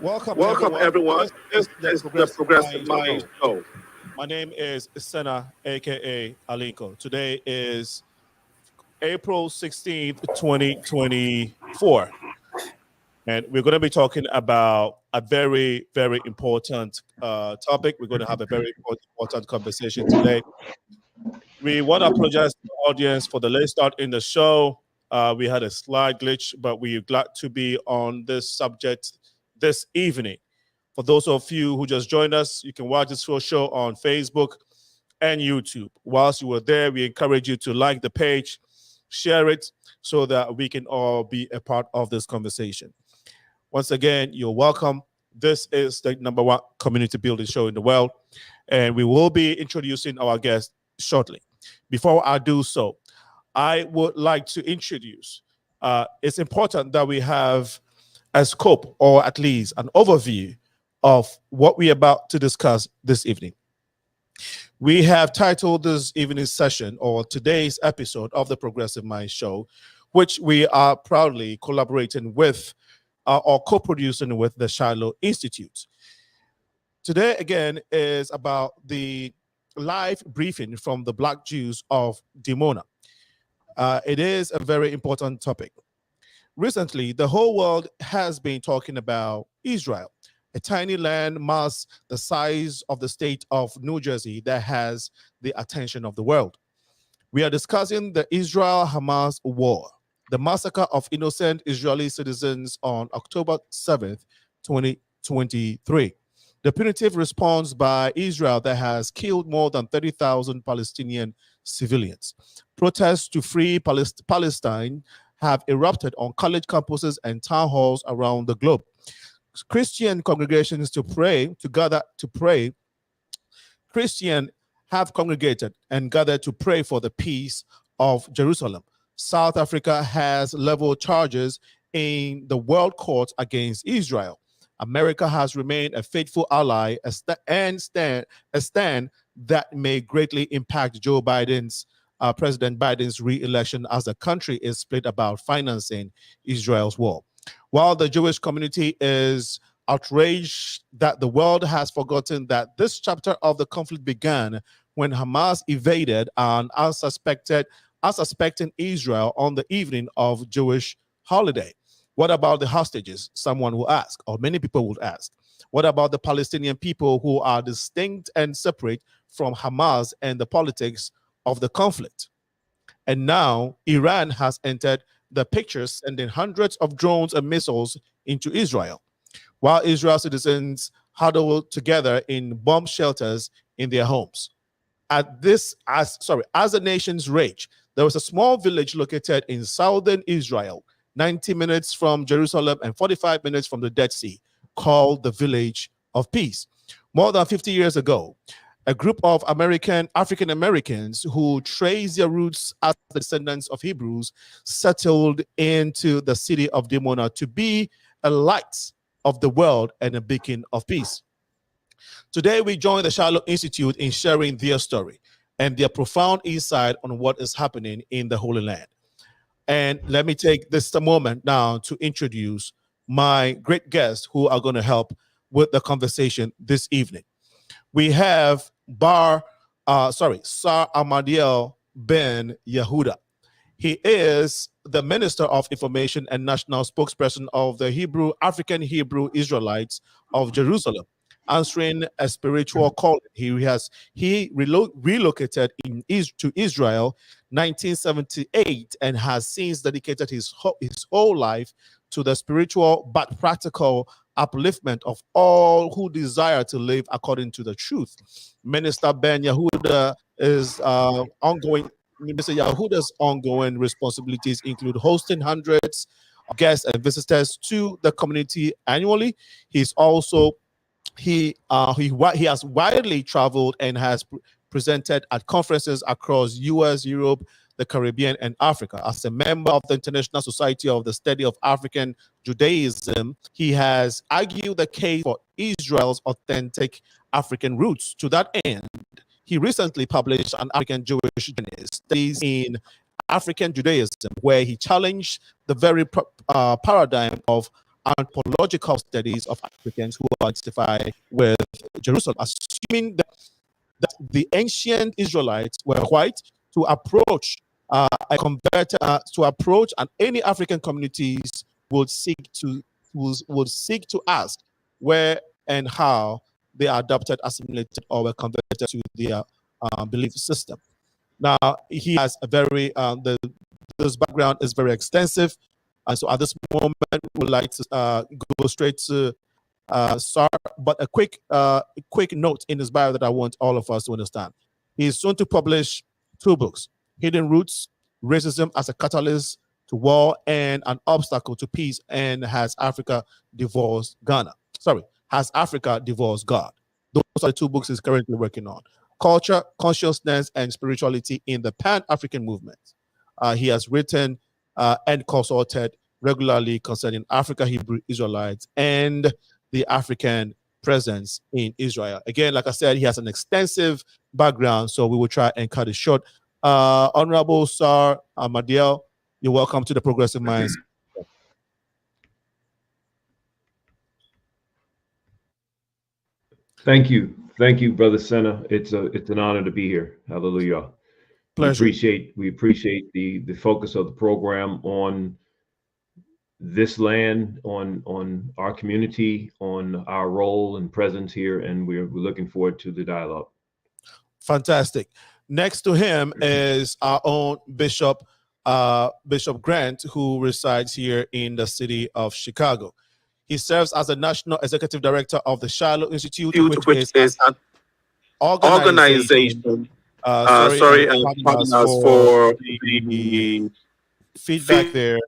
Welcome, Welcome, everyone. everyone. This This is the is the Progressive Progressive Mind Mind Show. Show. My name is Senna, aka Alinko. Today is April 16th, 2024. And we're going to be talking about a very, very important topic. We're going to have a very important conversation today. We want to apologize to the audience for the late start in the show. We had a slight glitch, but we're glad to be on this subject this evening. For those of you who just joined us, you can watch this full show on Facebook and YouTube. Whilst you were there, we encourage you to like the page, share it, so that we can all be a part of this conversation. Once again, you're welcome. This is the #1 community building show in the world, and we will be introducing our guest shortly. Before I do so, I would like to introduce. It's important that we have a scope, or at least an overview, of what we're about to discuss this evening. We have titled this evening's session, or today's episode of the Progressive Mind Show, which we are proudly collaborating with or co-producing with the Shiloh Institute. Today, again, is about the live briefing from the Black Jews of Dimona. It is a very important topic. Recently, the whole world has been talking about Israel, a tiny land mass the size of the state of New Jersey that has the attention of the world. We are discussing the Israel-Hamas war, the massacre of innocent Israeli citizens on October 7th, 2023. The punitive response by Israel that has killed more than 30,000 Palestinian civilians. Protests to free Palestine have erupted on college campuses and town halls around the globe. Christian congregations to gather to pray. Christian have congregated and gathered to pray for the peace of Jerusalem. South Africa has leveled charges in the world court against Israel. America has remained a faithful ally and a stand that may greatly impact President Biden's re-election, as the country is split about financing Israel's war. While the Jewish community is outraged that the world has forgotten that this chapter of the conflict began when Hamas invaded an unsuspecting Israel on the evening of Jewish holiday. What about the hostages? Someone will ask, or many people would ask. What about the Palestinian people who are distinct and separate from Hamas and the politics of the conflict? And now Iran has entered the picture, sending hundreds of drones and missiles into Israel, while Israel citizens huddle together in bomb shelters in their homes. As the nations rage, there was a small village located in southern Israel, 90 minutes from Jerusalem and 45 minutes from the Dead Sea, called the Village of Peace. More than 50 years ago, a group of African Americans who trace their roots as the descendants of Hebrews settled into the city of Dimona to be a light of the world and a beacon of peace. Today, we join the Shiloh Institute in sharing their story and their profound insight on what is happening in the Holy Land. And let me take this moment now to introduce my great guests who are going to help with the conversation this evening. We have Sar AHMADIEL Ben Yehuda. He is the Minister of Information and National Spokesperson of the African Hebrew Israelites of Jerusalem, answering a spiritual call. He relocated to Israel 1978 and has since dedicated his whole life to the spiritual but practical upliftment of all who desire to live according to the truth. Minister Ben Yehuda is ongoing. Mr. Yehuda's ongoing responsibilities include hosting hundreds of guests and visitors to the community annually. He's also he has widely traveled and has presented at conferences across US, Europe, the Caribbean, and Africa. As a member of the International Society of the Study of African Judaism, he has argued the case for Israel's authentic African roots. To that end, he recently published an African Jewish studies in African Judaism, where he challenged the very paradigm of anthropological studies of Africans who identify with Jerusalem, assuming that the ancient Israelites were white, to approach a converter, to approach, and any African communities would seek to ask where and how they are adopted, assimilated, or were converted to their belief system. Now, he has a very this background is very extensive, and so at this moment, we would like to go straight to Sar. But a quick note in his bio that I want all of us to understand: he is soon to publish 2 books: Hidden Roots, Racism as a Catalyst to War and an Obstacle to Peace, and Has Africa Divorced Ghana? Has Africa Divorced God? Those are the 2 books he's currently working on: Culture, Consciousness, and Spirituality in the Pan-African Movement. He has written and consulted regularly concerning Africa Hebrew Israelites and the African presence in Israel. Again, like I said, he has an extensive background, so we will try and cut it short. Honorable Sir AHMADIEL, you're welcome to the Progressive Minds. Thank you, Brother Senna. It's an honor to be here. Hallelujah. Pleasure. We appreciate the focus of the program on this land, on our community, on our role and presence here, and we're looking forward to the dialogue. Fantastic. Next to him is our own Bishop Grant, who resides here in the city of Chicago. He serves as the National Executive Director of the Shiloh Institute, which is an organization. Sorry, pardon us for the feedback there.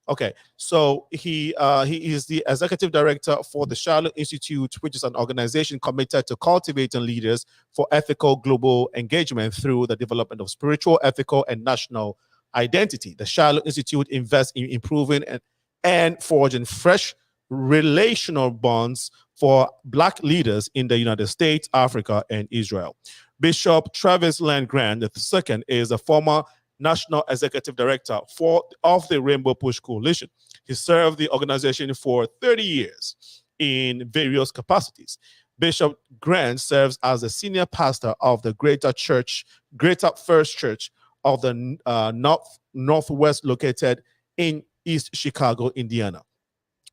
Okay, so he is the executive director for the Shiloh Institute, which is an organization committed to cultivating leaders for ethical global engagement through the development of spiritual, ethical, and national identity. The Shiloh Institute invests in improving and forging fresh relational bonds for Black leaders in the United States, Africa, and Israel. Bishop Travis Land Grant II is a former National Executive Director of the Rainbow Push Coalition. He served the organization for 30 years in various capacities. Bishop Grant serves as the senior pastor of the Greater First Church of the Northwest, located in East Chicago, Indiana.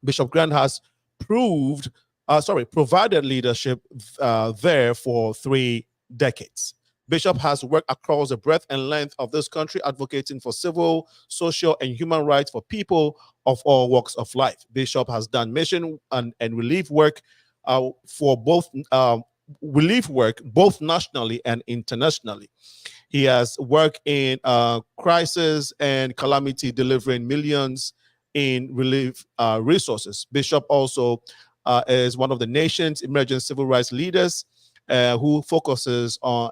Bishop Grant has provided leadership there for 3 decades. Bishop has worked across the breadth and length of this country, advocating for civil, social, and human rights for people of all walks of life. Bishop has done mission and relief work both nationally and internationally. He has worked in crisis and calamity, delivering millions in relief resources. Bishop also is one of the nation's emerging civil rights leaders who focuses on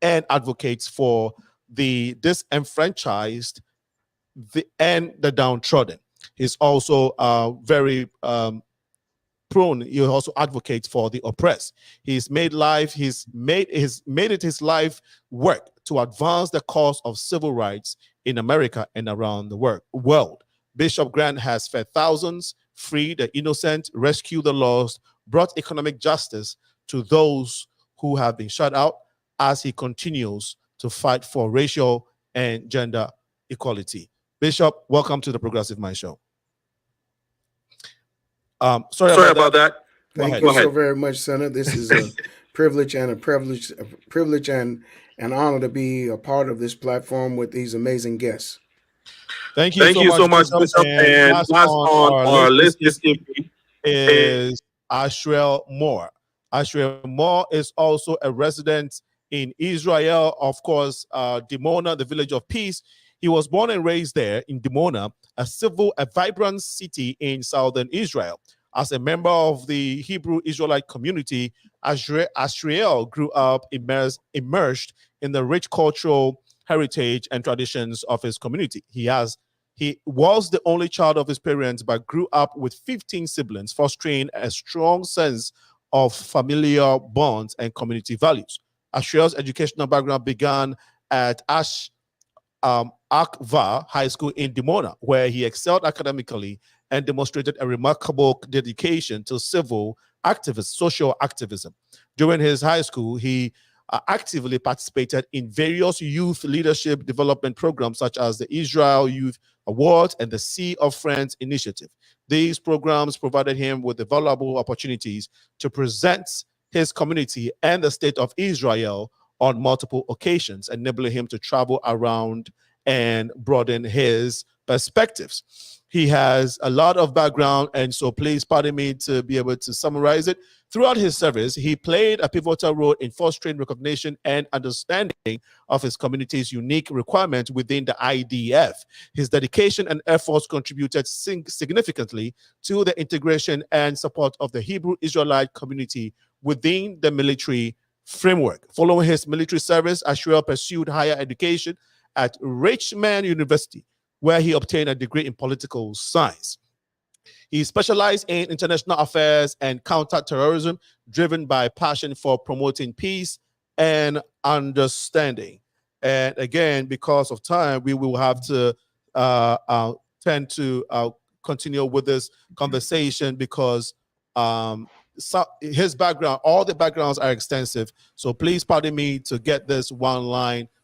and advocates for the disenfranchised and the downtrodden. He's also very prone. He also advocates for the oppressed. He's made it his life work to advance the cause of civil rights in America and around the world. Bishop Grant has fed thousands, freed the innocent, rescued the lost, brought economic justice to those who have been shut out, as he continues to fight for racial and gender equality. Bishop, welcome to the Progressive Mind Show. Sorry about that. Thank you so very much, Senator. This is a privilege and an honor to be a part of this platform with these amazing guests. Thank you so much, Bishop. And last on our list this evening is ASHRIEL Moore. ASHRIEL Moore is also a resident in Israel, of course, Dimona, the village of peace. He was born and raised there in Dimona, a vibrant city in southern Israel. As a member of the Hebrew Israelite community, ASHRIEL grew up immersed in the rich cultural heritage and traditions of his community. He was the only child of his parents, but grew up with 15 siblings, fostering a strong sense of familial bonds and community values. ASHRIEL's educational background began at AVIV High School in Dimona, where he excelled academically and demonstrated a remarkable dedication to civil activism, social activism. During his high school, he actively participated in various youth leadership development programs such as the Israel Youth Awards and the Sea of Friends Initiative. These programs provided him with the valuable opportunities to present his community and the state of Israel on multiple occasions, enabling him to travel around and broaden his perspectives. He has a lot of background, and so please pardon me to be able to summarize it. Throughout his service, he played a pivotal role in fostering recognition and understanding of his community's unique requirements within the IDF. His dedication and efforts contributed significantly to the integration and support of the Hebrew Israelite community within the military framework. Following his military service, ASHRIEL pursued higher education at Richmond University, where he obtained a degree in political science. He specialized in international affairs and counterterrorism, driven by passion for promoting peace and understanding. And again, because of time, we will have to tend to continue with this conversation because so his background, all the backgrounds are extensive. So please pardon me to get this one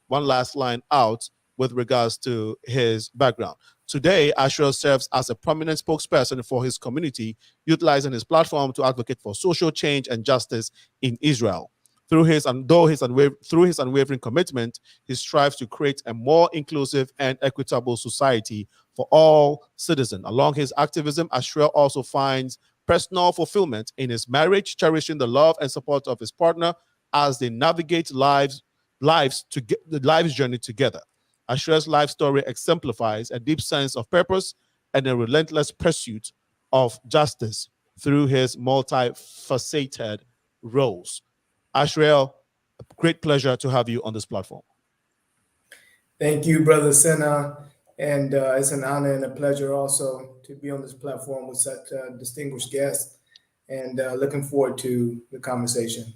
last line out with regards to his background. Today, ASHRIEL serves as a prominent spokesperson for his community, utilizing his platform to advocate for social change and justice in Israel. Through his unwavering commitment, he strives to create a more inclusive and equitable society for all citizens. Along his activism, ASHRIEL also finds personal fulfillment in his marriage, cherishing the love and support of his partner as they navigate the life's journey together. ASHRIEL's life story exemplifies a deep sense of purpose and a relentless pursuit of justice through his multifaceted roles. ASHRIEL, a great pleasure to have you on this platform. Thank you, Brother Senna. And it's an honor and a pleasure also to be on this platform with such distinguished guests, and looking forward to the conversation.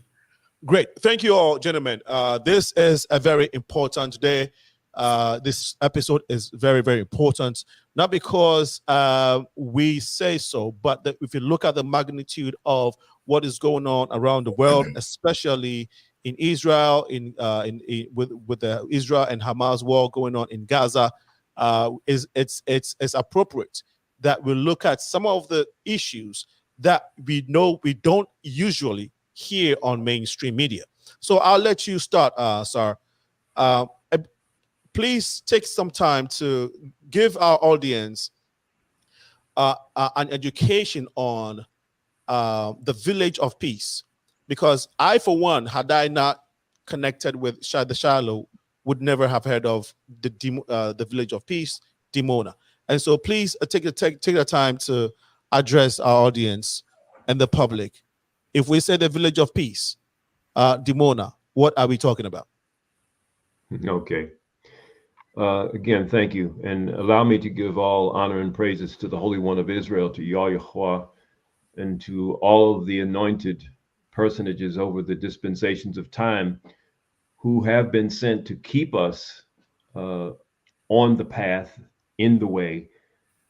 Great. Thank you all, gentlemen. This is a very important day. This episode is very, very important, not because we say so, but that if you look at the magnitude of what is going on around the world, especially in Israel, with the Israel and Hamas war going on in Gaza, it's appropriate that we look at some of the issues that we know we don't usually hear on mainstream media. So I'll let you start, sir. Please take some time to give our audience an education on the Village of Peace, because I, for one, had I not connected with the Shiloh, would never have heard of the Village of Peace, Dimona. And so please take the time to address our audience and the public. If we say the Village of Peace, Dimona, what are we talking about? Okay. Again, thank you. And allow me to give all honor and praises to the Holy One of Israel, to Yahweh, and to all of the anointed personages over the dispensations of time who have been sent to keep us on the path, in the way,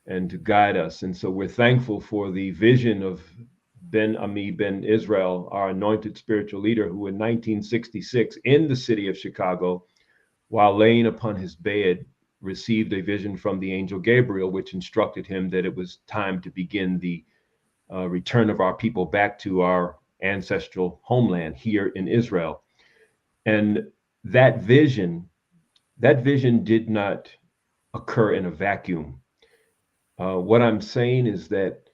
and to guide us. And so we're thankful for the vision of Ben Ami Ben Israel, our anointed spiritual leader, who in 1966 in the city of Chicago, while laying upon his bed, received a vision from the angel Gabriel, which instructed him that it was time to begin the return of our people back to our ancestral homeland here in Israel. And that vision did not occur in a vacuum. What I'm saying is that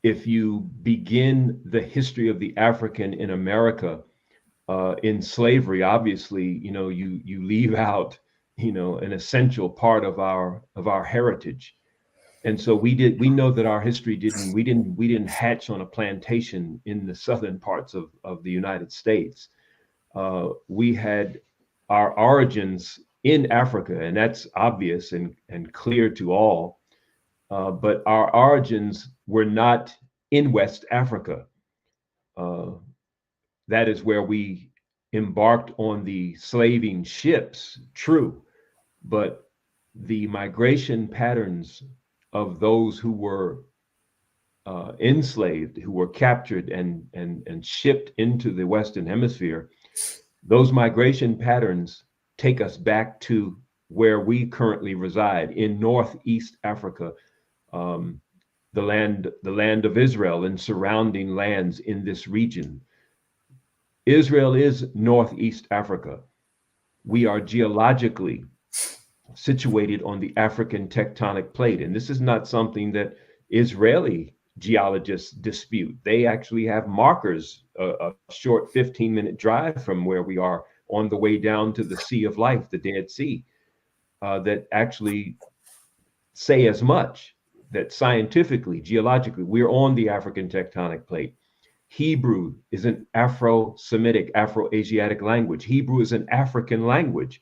if you begin the history of the African in America in slavery, obviously, you leave out, an essential part of our heritage. And so we know that our history we didn't hatch on a plantation in the southern parts of the United States. We had our origins in Africa, and that's obvious and clear to all. But our origins were not in West Africa. That is where we embarked on the slaving ships, true, but the migration patterns of those who were enslaved, who were captured and shipped into the Western Hemisphere, those migration patterns take us back to where we currently reside in Northeast Africa, the land of Israel and surrounding lands in this region. Israel is Northeast Africa. We are geologically situated on the African tectonic plate. And this is not something that Israeli geologists dispute. They actually have markers, a short 15-minute drive from where we are on the way down to the Sea of Life, the Dead Sea, that actually say as much, that scientifically, geologically, we're on the African tectonic plate. Hebrew is an Afro-Semitic, Afro-Asiatic language. Hebrew is an African language.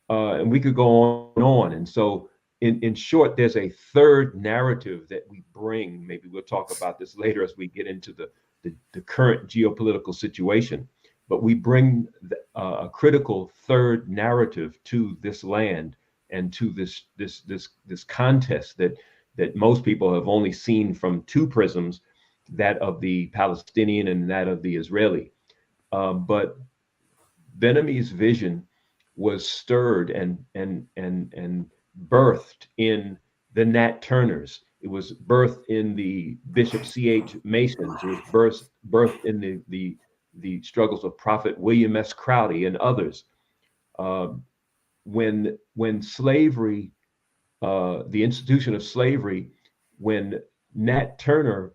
And we could go on and on. And so in short, there's a third narrative that we bring. Maybe we'll talk about this later as we get into the current geopolitical situation. But we bring a critical third narrative to this land and to this contest that most people have only seen from two prisms, that of the Palestinian and that of the Israeli. But Ben-Ami's vision was stirred and birthed in the Nat Turners. It was birthed in the Bishop C.H. Masons. It was birthed in the struggles of Prophet William S. Crowdy and others. When slavery, the institution of slavery, when Nat Turner,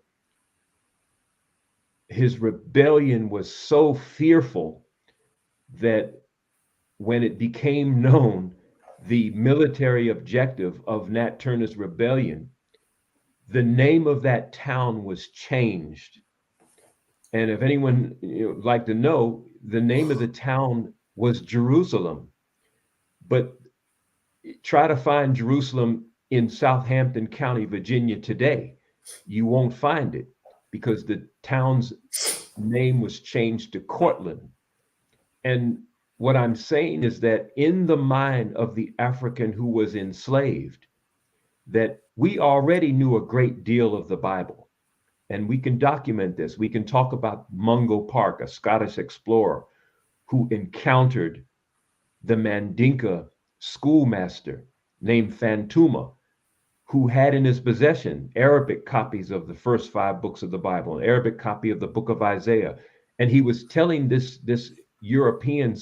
his rebellion was so fearful that when it became known the military objective of Nat Turner's rebellion, the name of that town was changed. And if anyone would like to know, the name of the town was Jerusalem. But try to find Jerusalem in Southampton County, Virginia today. You won't find it because the town's name was changed to Cortland. And what I'm saying is that in the mind of the African who was enslaved, that we already knew a great deal of the Bible. And we can document this. We can talk about Mungo Park, a Scottish explorer who encountered the Mandinka schoolmaster named Fantuma, who had in his possession Arabic copies of the first 5 books of the Bible, an Arabic copy of the book of Isaiah. And he was telling this European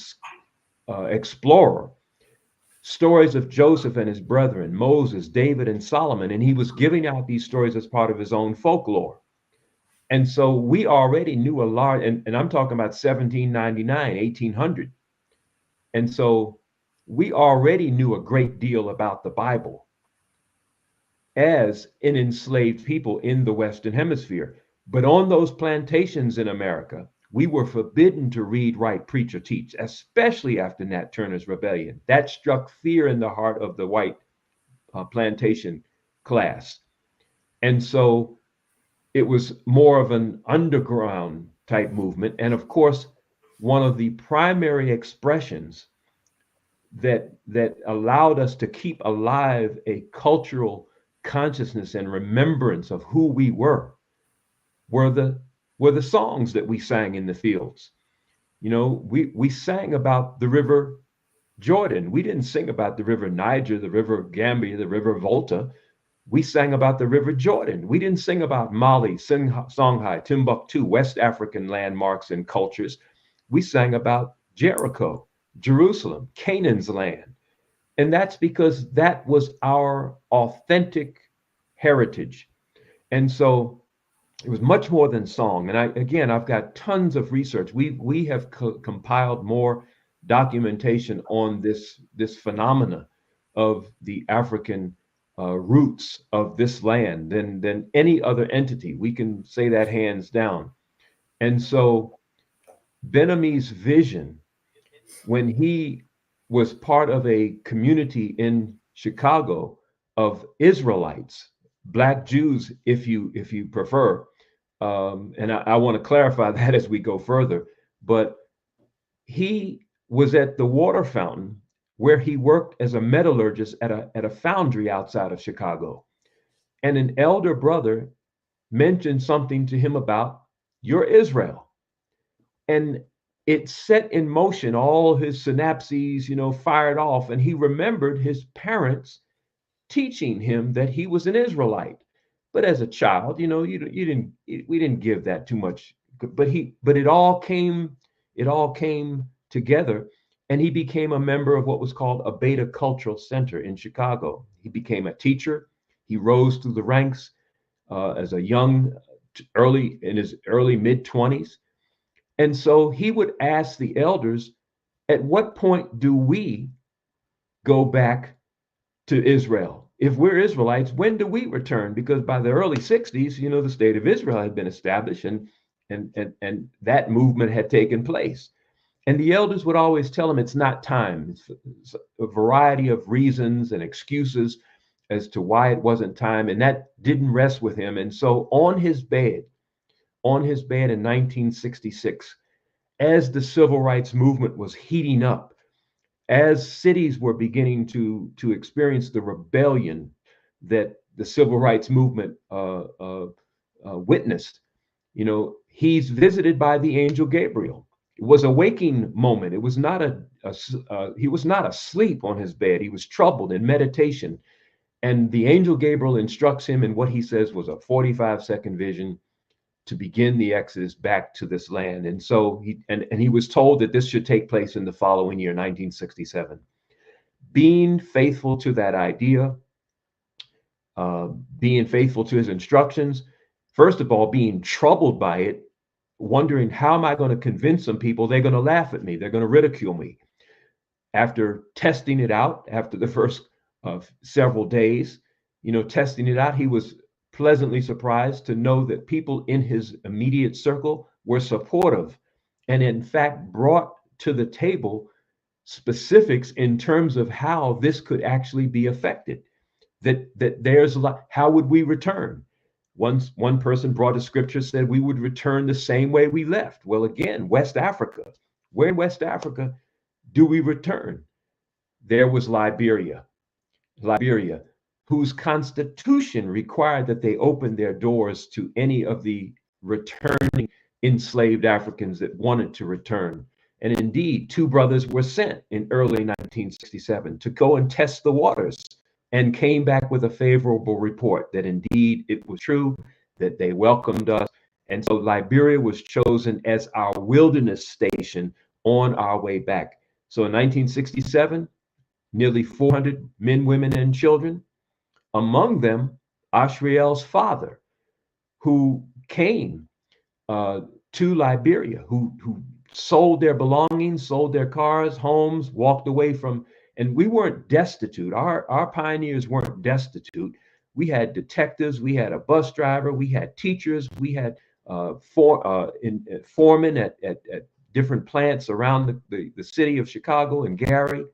explorer stories of Joseph and his brethren, Moses, David, and Solomon. And he was giving out these stories as part of his own folklore. And so we already knew a lot, and I'm talking about 1799, 1800. And so we already knew a great deal about the Bible as an enslaved people in the Western Hemisphere. But on those plantations in America, we were forbidden to read, write, preach, or teach, especially after Nat Turner's rebellion. That struck fear in the heart of the white plantation class. And so it was more of an underground type movement. And of course, one of the primary expressions that allowed us to keep alive a cultural consciousness and remembrance of who we were the songs that we sang in the fields. You know, we sang about the River Jordan. We didn't sing about the River Niger, the River Gambia, the River Volta. We sang about the River Jordan. We didn't sing about Mali, Songhai, Timbuktu, West African landmarks and cultures. We sang about Jericho, Jerusalem, Canaan's land. And that's because that was our authentic heritage. And so it was much more than song. And I've got tons of research. We have compiled more documentation on this phenomena of the African roots of this land than any other entity. We can say that hands down. And so Ben-Ami's vision, when he was part of a community in Chicago of Israelites, Black Jews, if you prefer, and I want to clarify that as we go further, but he was at the water fountain where he worked as a metallurgist at a foundry outside of Chicago. and an elder brother mentioned something to him about you're Israel. And it set in motion all his synapses, fired off. And he remembered his parents teaching him that he was an Israelite. But as a child, we didn't give that too much. But it all came together, and he became a member of what was called a Beta Cultural Center in Chicago. He became a teacher. He rose through the ranks as a in his early mid-20s. And so he would ask the elders, at what point do we go back to Israel? If we're Israelites, when do we return? Because by the early 60s, the state of Israel had been established, and that movement had taken place. And the elders would always tell him it's not time. It's a variety of reasons and excuses as to why it wasn't time, and that didn't rest with him. And so on his bed in 1966, as the civil rights movement was heating up, as cities were beginning to experience the rebellion that the civil rights movement witnessed, he's visited by the angel Gabriel. It was a waking moment. It was not he was not asleep on his bed. He was troubled in meditation. And the angel Gabriel instructs him in what he says was a 45-second vision to begin the exodus back to this land. And so he was told that this should take place in the following year, 1967. Being faithful to that idea, being faithful to his instructions, first of all, being troubled by it, wondering, how am I going to convince some people? They're going to laugh at me. They're going to ridicule me. After testing it out, after the first several days, testing it out, he was pleasantly surprised to know that people in his immediate circle were supportive, and in fact brought to the table specifics in terms of how this could actually be affected. That there's a lot. How would we return? One person brought a scripture, said we would return the same way we left. Well, again, West Africa. Where in West Africa do we return? There was Liberia, whose constitution required that they open their doors to any of the returning enslaved Africans that wanted to return. And indeed, two brothers were sent in early 1967 to go and test the waters, and came back with a favorable report that indeed it was true, that they welcomed us. And so Liberia was chosen as our wilderness station on our way back. So in 1967, nearly 400 men, women, and children, among them ASHRIEL's father, who came to Liberia, who sold their belongings, sold their cars, homes, walked away from. And we weren't destitute. Our pioneers weren't destitute. We had detectives, we had a bus driver, we had teachers, we had foremen at different plants around the city of Chicago and Gary.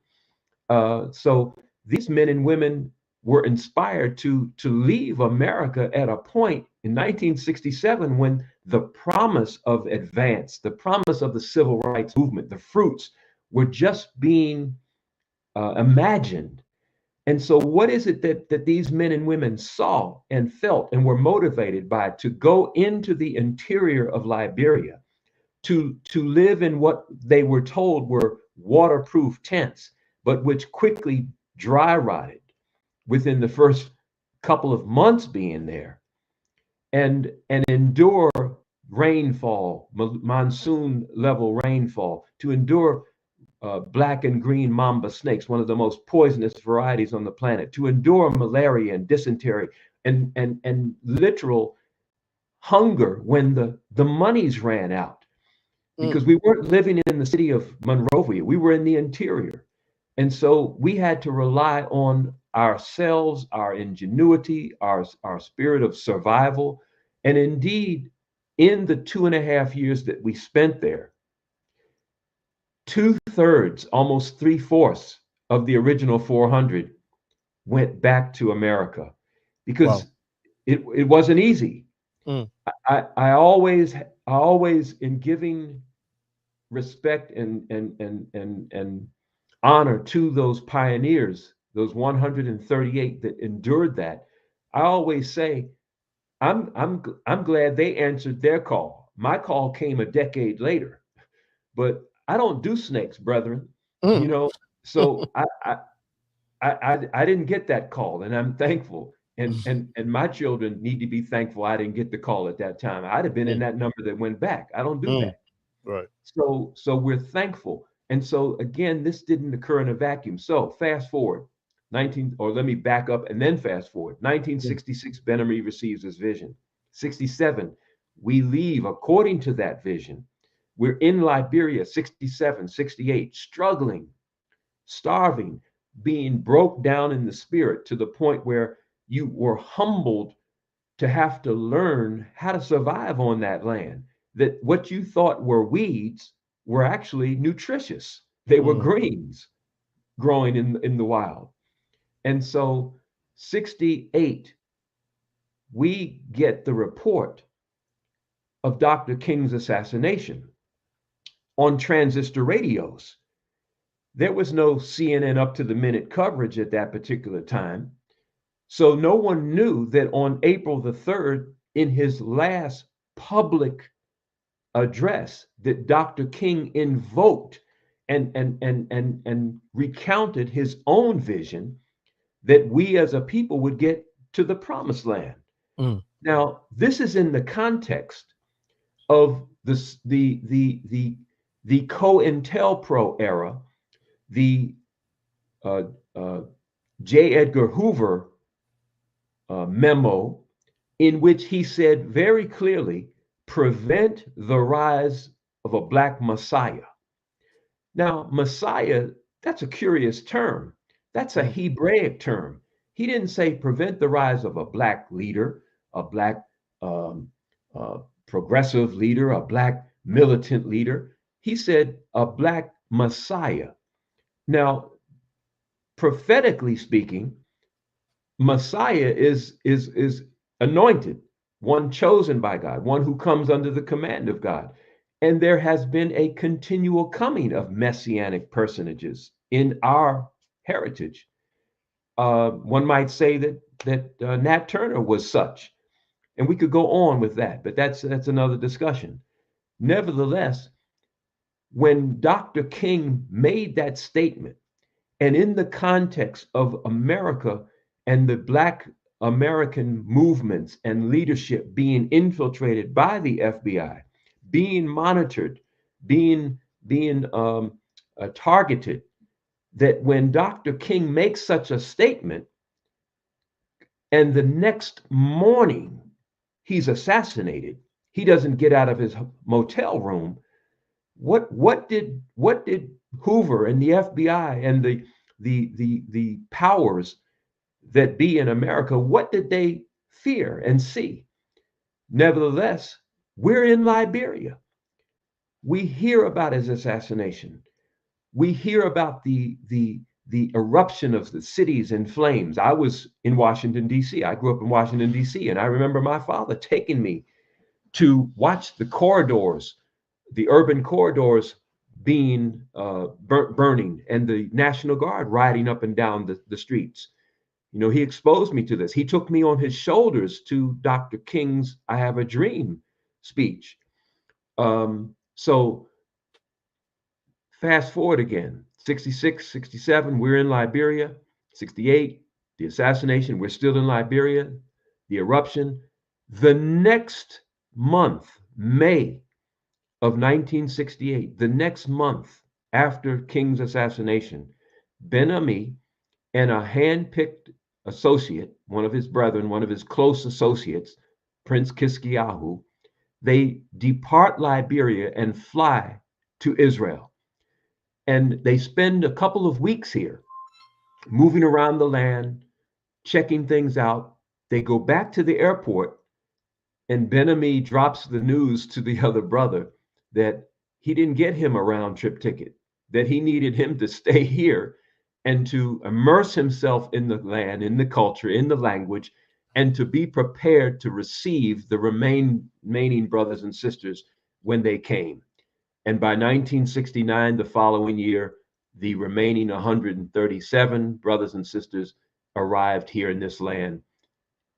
So these men and women were inspired to leave America at a point in 1967 when the promise of advance, the promise of the civil rights movement, the fruits were just being imagined. And so what is it that these men and women saw and felt and were motivated by, to go into the interior of Liberia, to live in what they were told were waterproof tents, but which quickly dry rotted within the first couple of months being there, and endure rainfall, monsoon level rainfall, to endure black and green mamba snakes, one of the most poisonous varieties on the planet, to endure malaria and dysentery and literal hunger when the monies ran out, because we weren't living in the city of Monrovia, we were in the interior. And so we had to rely on ourselves, our ingenuity, our spirit of survival. And indeed, in the 2.5 years that we spent there, 2/3, almost 3/4 of the original 400 went back to America, because it wasn't easy. I always, in giving respect and honor to those pioneers, those 138 that endured that, I always say, I'm glad they answered their call. My call came a decade later, but I don't do snakes, brethren. You know, so I didn't get that call, and I'm thankful. And my children need to be thankful I didn't get the call at that time. I'd have been in that number that went back. I don't do that. Right. So we're thankful. And so again, this didn't occur in a vacuum. So fast forward, let me back up and then fast forward. 1966, Ben-Ami receives his vision. 67, we leave according to that vision. We're in Liberia, 67, 68, struggling, starving, being broke down in the spirit to the point where you were humbled to have to learn how to survive on that land. That what you thought were weeds were actually nutritious. They were greens growing in the wild. And so 68, we get the report of Dr. King's assassination on transistor radios. There was no CNN up to the minute coverage at that particular time. So no one knew that on April the 3rd, in his last public address, that Dr. King invoked and recounted his own vision that we as a people would get to the promised land. Now, this is in the context of the COINTELPRO era, the J. Edgar Hoover memo, in which he said very clearly, prevent the rise of a Black Messiah. Now, Messiah, that's a curious term. That's a Hebraic term. He didn't say prevent the rise of a Black leader, a Black progressive leader, a Black militant leader. He said a Black Messiah. Now, prophetically speaking, Messiah is anointed, one chosen by God, one who comes under the command of God. And there has been a continual coming of messianic personages in our heritage. One might say that Nat Turner was such, and we could go on with that, but that's another discussion. Nevertheless, when Dr. King made that statement, and in the context of America and the Black American movements and leadership being infiltrated by the FBI, being monitored, being targeted, that when Dr. King makes such a statement and the next morning he's assassinated, he doesn't get out of his motel room. What did Hoover and the FBI and the powers that be in America, what did they fear and see? Nevertheless, we're in Liberia. We hear about his assassination. We hear about the eruption of the cities in flames. I was in Washington, D.C. I grew up in Washington, D.C., and I remember my father taking me to watch the corridors, the urban corridors being burning, and the National Guard riding up and down the streets. You know, he exposed me to this. He took me on his shoulders to Dr. King's I Have a Dream speech. So fast forward again, 66, 67, we're in Liberia. 68, the assassination, we're still in Liberia. The eruption. The next month, May of 1968, the next month after King's assassination, Ben-Ami and a hand-picked associate, one of his brethren, one of his close associates, Prince Kiskiyahu, they depart Liberia and fly to Israel. And they spend a couple of weeks here, moving around the land, checking things out. They go back to the airport, and Ben-Ami drops the news to the other brother that he didn't get him a round-trip ticket, that he needed him to stay here and to immerse himself in the land, in the culture, in the language, and to be prepared to receive the remaining brothers and sisters when they came. And by 1969, the following year, the remaining 137 brothers and sisters arrived here in this land.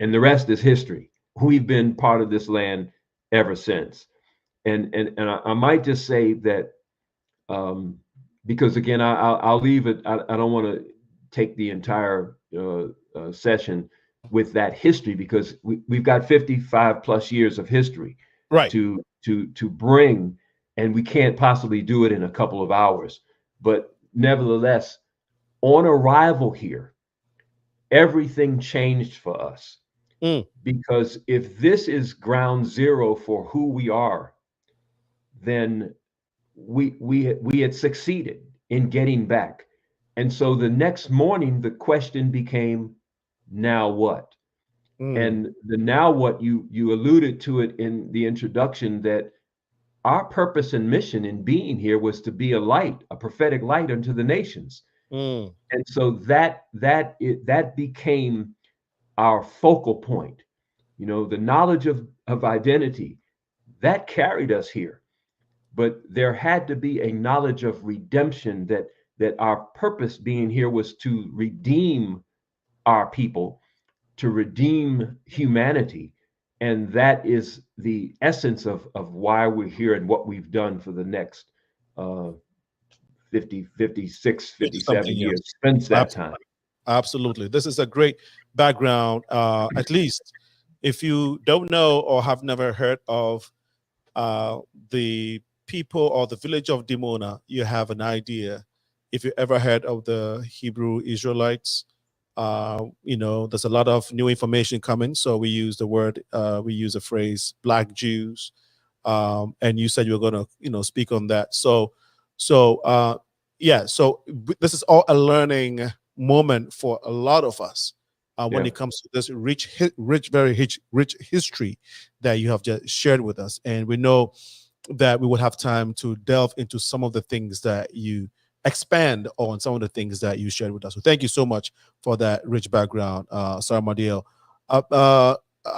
and the rest is history. We've been part of this land ever since. And I might just say that, because again, I'll leave it. I don't want to take the entire session with that history, because we've got 55 plus years of history Right. to bring, and we can't possibly do it in a couple of hours. But nevertheless, on arrival here, everything changed for us. Because if this is ground zero for who we are, then we had succeeded in getting back. And so the next morning, the question became, now what? And the now what, you alluded to it in the introduction, that our purpose and mission in being here was to be a light, a prophetic light unto the nations. And so that became our focal point. You know, the knowledge of identity that carried us here, but there had to be a knowledge of redemption, that our purpose being here was to redeem our people, to redeem humanity. And that is the essence of why we're here and what we've done for the next 50, 56, 57 years since that time. Absolutely. This is a great background. At least if you don't know or have never heard of the people or the village of Dimona, you have an idea. If you ever heard of the Hebrew Israelites, there's a lot of new information coming. So we use the phrase Black Jews. And you said you were going to, speak on that. So this is all a learning moment for a lot of us when it comes to this very rich history that you have just shared with us. And we know that we would have time to delve into some of the things that you expand on, some of the things that you shared with us. So thank you so much for that rich background, Sir AHMADIEL.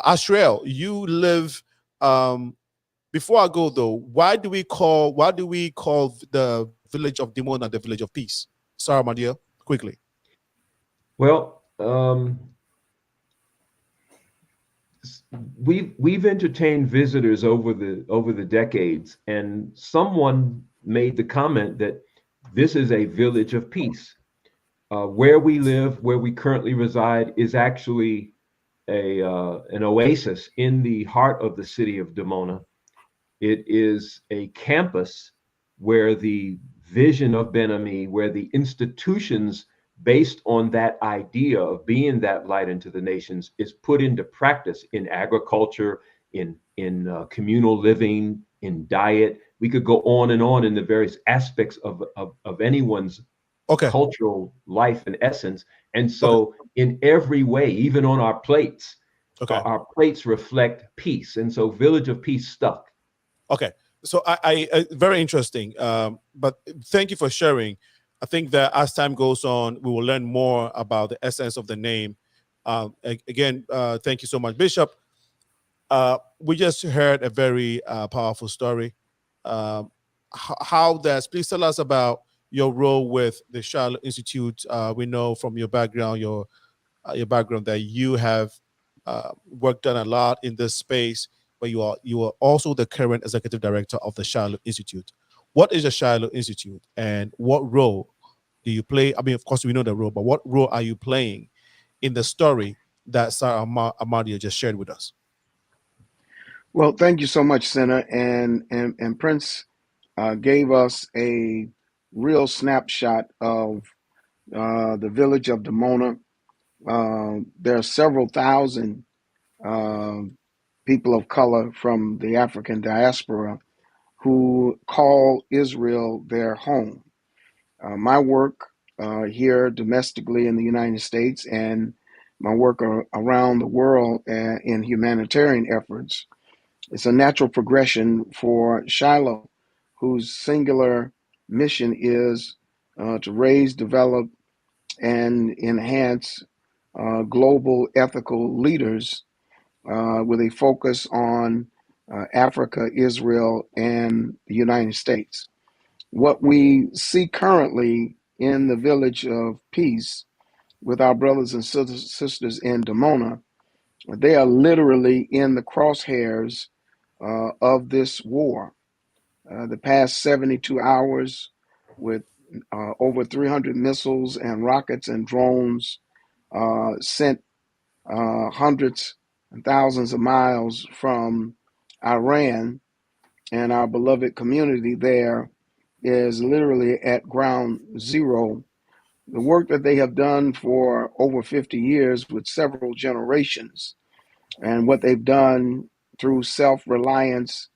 ASHRIEL, you live. Before I go though, why do we call the village of Dimona the village of peace? Sir AHMADIEL, quickly. Well, we've entertained visitors over the decades, and someone made the comment that this is a village of peace. Where we live, where we currently reside, is actually an oasis in the heart of the city of Dimona. It is a campus where the vision of Ben-Ami, where the institutions based on that idea of being that light into the nations is put into practice in agriculture, in communal living, in diet. We could go on in the various aspects of anyone's cultural life and essence. And so in every way, even on our plates, our plates reflect peace. And so Village of Peace stuck. Okay. So I very interesting. But thank you for sharing. I think that as time goes on, we will learn more about the essence of the name. Again, thank you so much, Bishop. We just heard a very powerful story. Please tell us about your role with the Shiloh Institute. We know from your background, your background, that you have worked on a lot in this space, but you are also the current executive director of the Shiloh Institute. What is the Shiloh Institute, and what role do you play? I mean, of course, we know the role, but what role are you playing in the story that Sir AHMADIEL just shared with us? Well, thank you so much, Senna. And Prince gave us a real snapshot of the village of Dimona. There are several thousand people of color from the African diaspora who call Israel their home. My work here domestically in the United States and my work around the world in humanitarian efforts, it's a natural progression for Shiloh, whose singular mission is to raise, develop, and enhance global ethical leaders with a focus on Africa, Israel, and the United States. What we see currently in the Village of Peace with our brothers and sisters in Dimona They are literally in the crosshairs of this war. The past 72 hours with over 300 missiles and rockets and drones sent hundreds and thousands of miles from Iran, and our beloved community there is literally at ground zero. The work that they have done for over 50 years with several generations, and what they've done through self-reliance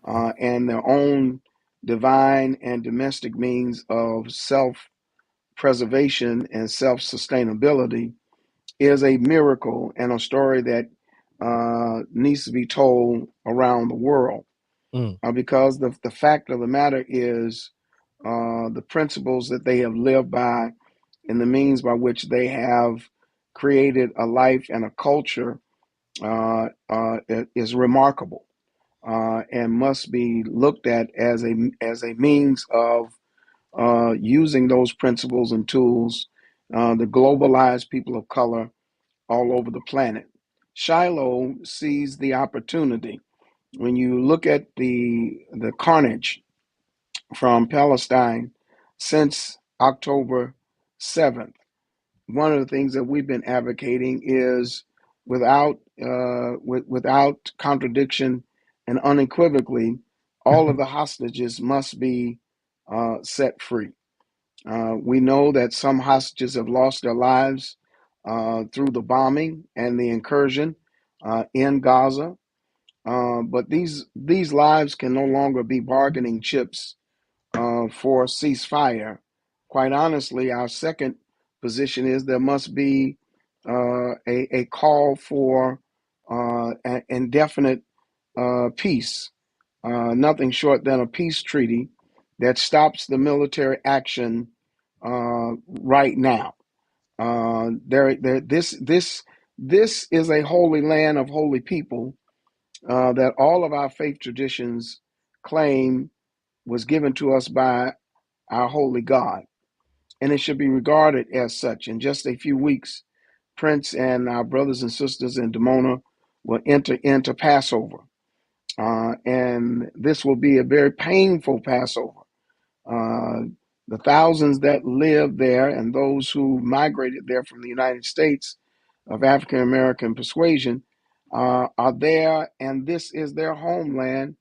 and their own divine and domestic means of self-preservation and self-sustainability is a miracle and a story that needs to be told around the world. Because the fact of the matter is the principles that they have lived by and the means by which they have created a life and a culture is remarkable and must be looked at as a means of using those principles and tools to globalize people of color all over the planet. Shiloh sees the opportunity. When you look at the carnage from Palestine since October 7th, one of the things that we've been advocating is without contradiction and unequivocally, all of the hostages must be set free. We know that some hostages have lost their lives through the bombing and the incursion in Gaza. But these lives can no longer be bargaining chips for ceasefire. Quite honestly, our second position is there must be a call for an indefinite peace, nothing short than a peace treaty that stops the military action right now. This is a holy land of holy people that all of our faith traditions claim was given to us by our holy God, and it should be regarded as such. In just a few weeks, Prince and our brothers and sisters in Dimona will enter into Passover, and this will be a very painful Passover. The thousands that live there and those who migrated there from the United States of African American persuasion are there, and this is their homeland,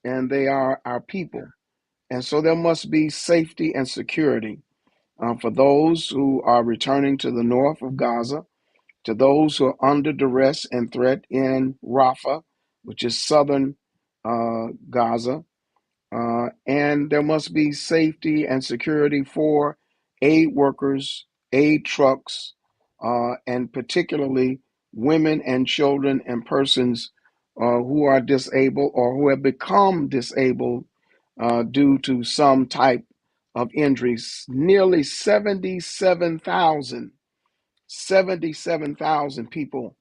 and they are our people. And so there must be safety and security for those who are returning to the north of Gaza, to those who are under duress and threat in Rafah, which is southern Gaza. And there must be safety and security for aid workers, aid trucks, and particularly women and children and persons who are disabled or who have become disabled due to some type of injuries. Nearly 77,000 people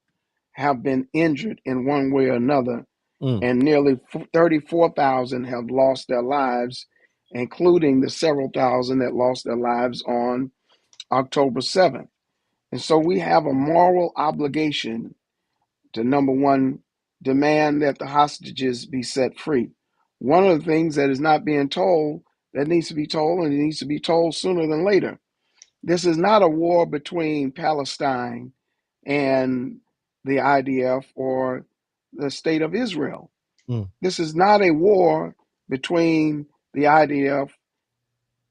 have been injured in one way or another, and nearly 34,000 have lost their lives, including the several thousand that lost their lives on October 7th. And so we have a moral obligation to, number one, demand that the hostages be set free. One of the things that is not being told, that needs to be told, and it needs to be told sooner than later, this is not a war between Palestine and the IDF or the state of Israel. This is not a war between the IDF,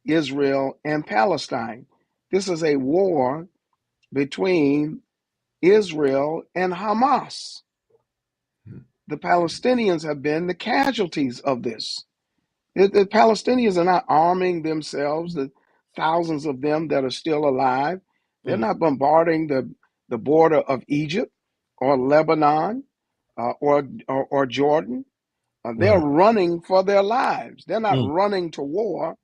Israel, and Palestine. This is a war between Israel and Hamas. The Palestinians have been the casualties of this. The Palestinians are not arming themselves, the thousands of them that are still alive. They're not bombarding the border of Egypt or Lebanon or Jordan. They're running for their lives. They're not running to war.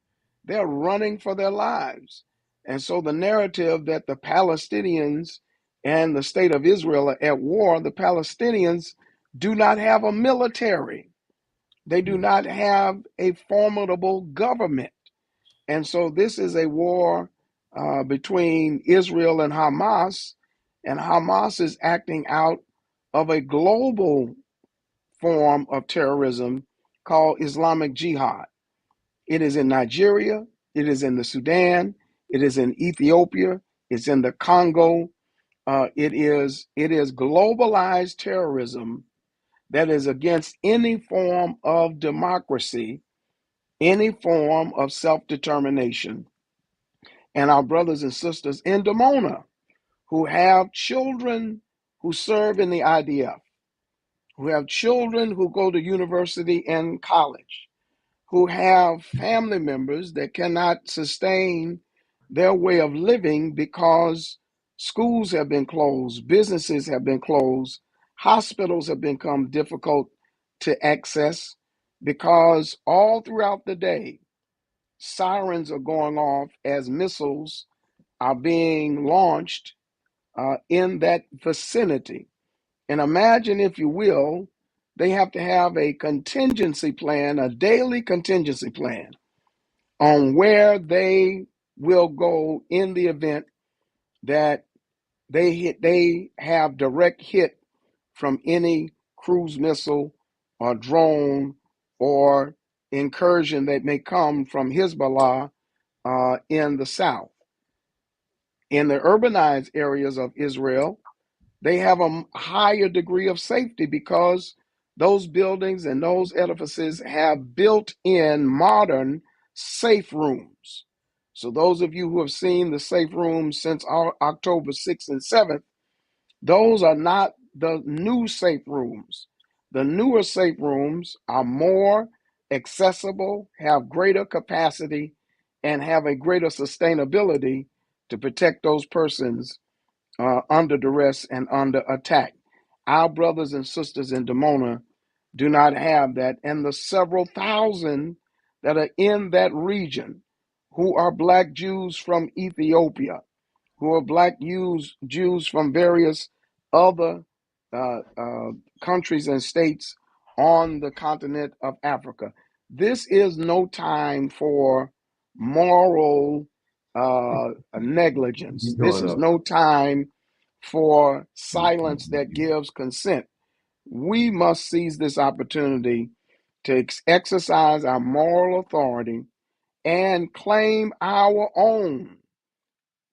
They're running for their lives. And so the narrative that the Palestinians and the state of Israel are at war, the Palestinians do not have a military. They do not have a formidable government. And so this is a war between Israel and Hamas is acting out of a global form of terrorism called Islamic Jihad. It is in Nigeria, it is in the Sudan, it is in Ethiopia, it's in the Congo. It is globalized terrorism that is against any form of democracy, any form of self-determination. And our brothers and sisters in Dimona who have children who serve in the IDF, who have children who go to university and college, who have family members that cannot sustain their way of living because schools have been closed, businesses have been closed, hospitals have become difficult to access because all throughout the day, sirens are going off as missiles are being launched in that vicinity. And imagine, if you will, they have to have a contingency plan, a daily contingency plan on where they will go in the event that they have direct hit from any cruise missile or drone or incursion that may come from Hezbollah in the south. In the urbanized areas of Israel, they have a higher degree of safety because those buildings and those edifices have built-in modern safe rooms. So those of you who have seen the safe rooms since October 6th and 7th, those are not the new safe rooms. The newer safe rooms are more accessible, have greater capacity, and have a greater sustainability to protect those persons under duress and under attack. Our brothers and sisters in Dimona do not have that, and the several thousand that are in that region who are Black Jews from Ethiopia, who are Black Jews from various other countries and states on the continent of Africa. This is no time for moral negligence. This is no time for silence that gives consent. We must seize this opportunity to exercise our moral authority and claim our own.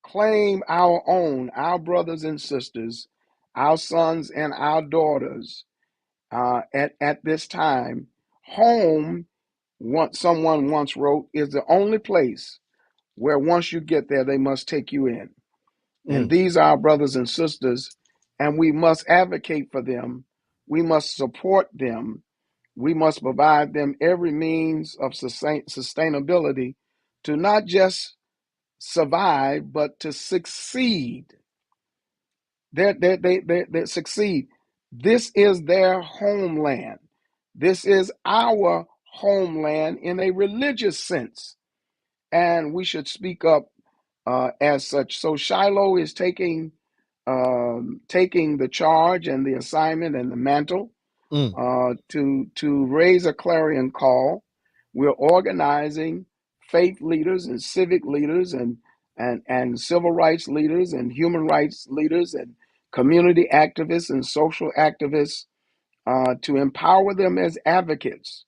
Claim our own, our brothers and sisters, our sons and our daughters at this time. Home, someone once wrote, is the only place where once you get there, they must take you in. And these are our brothers and sisters, and we must advocate for them. We must support them. We must provide them every means of sustainability to not just survive, but to succeed. They succeed. This is their homeland. This is our homeland in a religious sense, and we should speak up as such. So Shiloh is taking the charge and the assignment and the mantle to raise a clarion call. We're organizing faith leaders and civic leaders and civil rights leaders and human rights leaders and community activists and social activists to empower them as advocates,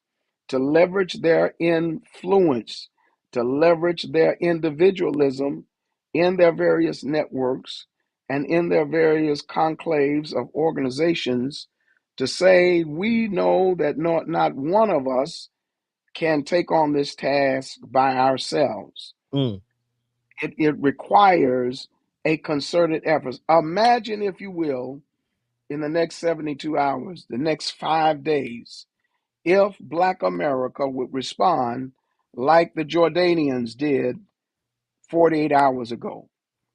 to leverage their influence, to leverage their individualism in their various networks and in their various conclaves of organizations to say, we know that not one of us can take on this task by ourselves. It requires a concerted effort. Imagine, if you will, in the next 72 hours, the next 5 days, if Black America would respond like the Jordanians did 48 hours ago,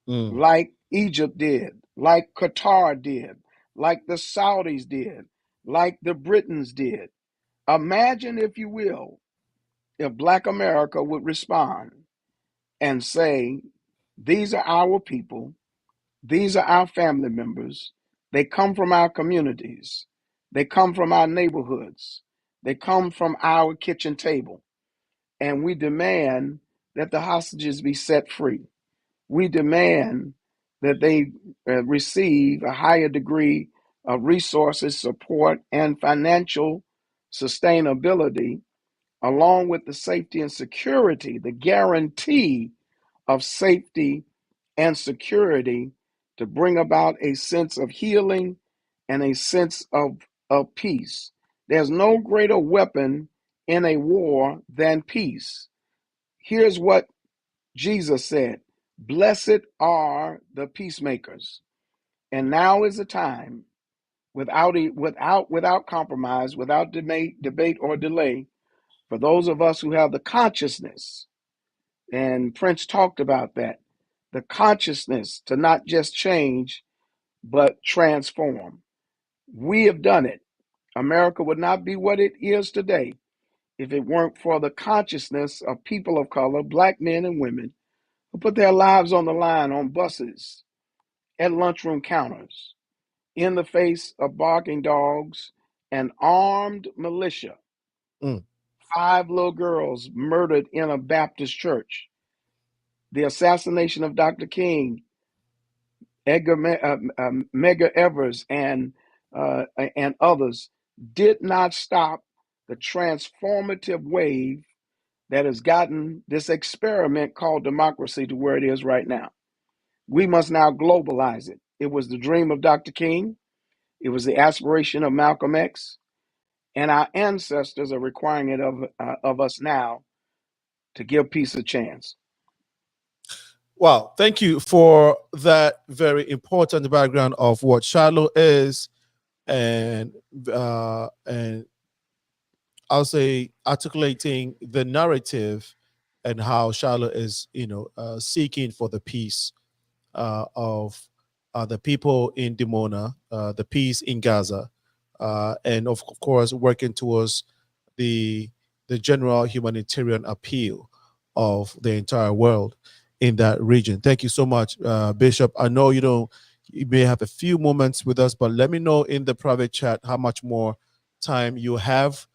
like Egypt did, like Qatar did, like the Saudis did, like the Britons did. Imagine, if you will, if Black America would respond and say, these are our people, these are our family members, they come from our communities, they come from our neighborhoods, they come from our kitchen table, and we demand that the hostages be set free. We demand that they receive a higher degree resources, support, and financial sustainability, along with the safety and security, the guarantee of safety and security to bring about a sense of healing and a sense of peace. There's no greater weapon in a war than peace. Here's what Jesus said: "Blessed are the peacemakers." And now is the time, without compromise, without debate or delay, for those of us who have the consciousness, and Prince talked about that, the consciousness to not just change, but transform. We have done it. America would not be what it is today if it weren't for the consciousness of people of color, black men and women, who put their lives on the line on buses, at lunchroom counters, in the face of barking dogs and armed militia. Mm. 5 little girls murdered in a Baptist church. The assassination of Dr. King, Medgar Evers, and others did not stop the transformative wave that has gotten this experiment called democracy to where it is right now. We must now globalize it. It was the dream of Dr. King. It was the aspiration of Malcolm X. And our ancestors are requiring it of us now to give peace a chance. Well, thank you for that very important background of what Shiloh is, and I'll say articulating the narrative and how Shiloh is, seeking for the peace of the people in Dimona, the peace in Gaza, and of course working towards the general humanitarian appeal of the entire world in that region. Thank you so much, Bishop. I know you may have a few moments with us, but let me know in the private chat how much more time you have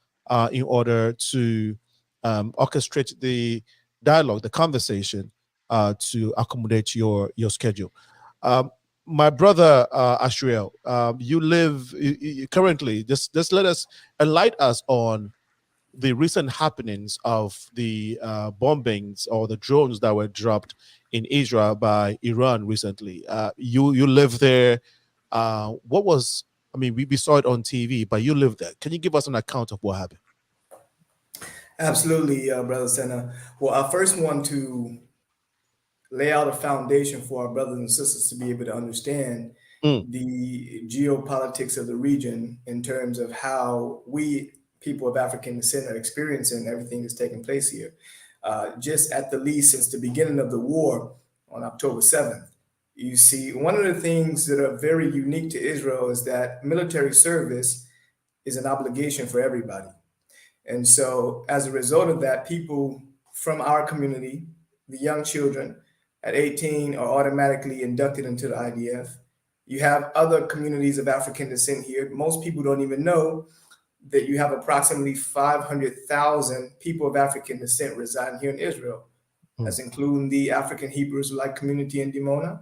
in order to orchestrate the dialogue, the conversation, to accommodate your schedule. My brother ASHRIEL, you live currently. Just let us enlighten us on the recent happenings of the bombings or the drones that were dropped in Israel by Iran recently. You live there. What was? I mean, we saw it on TV, but you live there. Can you give us an account of what happened? Absolutely, Brother Senna. Well, I first want to lay out a foundation for our brothers and sisters to be able to understand the geopolitics of the region in terms of how we, people of African descent, are experiencing everything that's taking place here. Just at the least, since the beginning of the war on October 7th, you see, one of the things that are very unique to Israel is that military service is an obligation for everybody. And so as a result of that, people from our community, the young children at 18 are automatically inducted into the IDF. You have other communities of African descent here. Most people don't even know that you have approximately 500,000 people of African descent residing here in Israel. That's including the African Hebrew Israelite community in Dimona.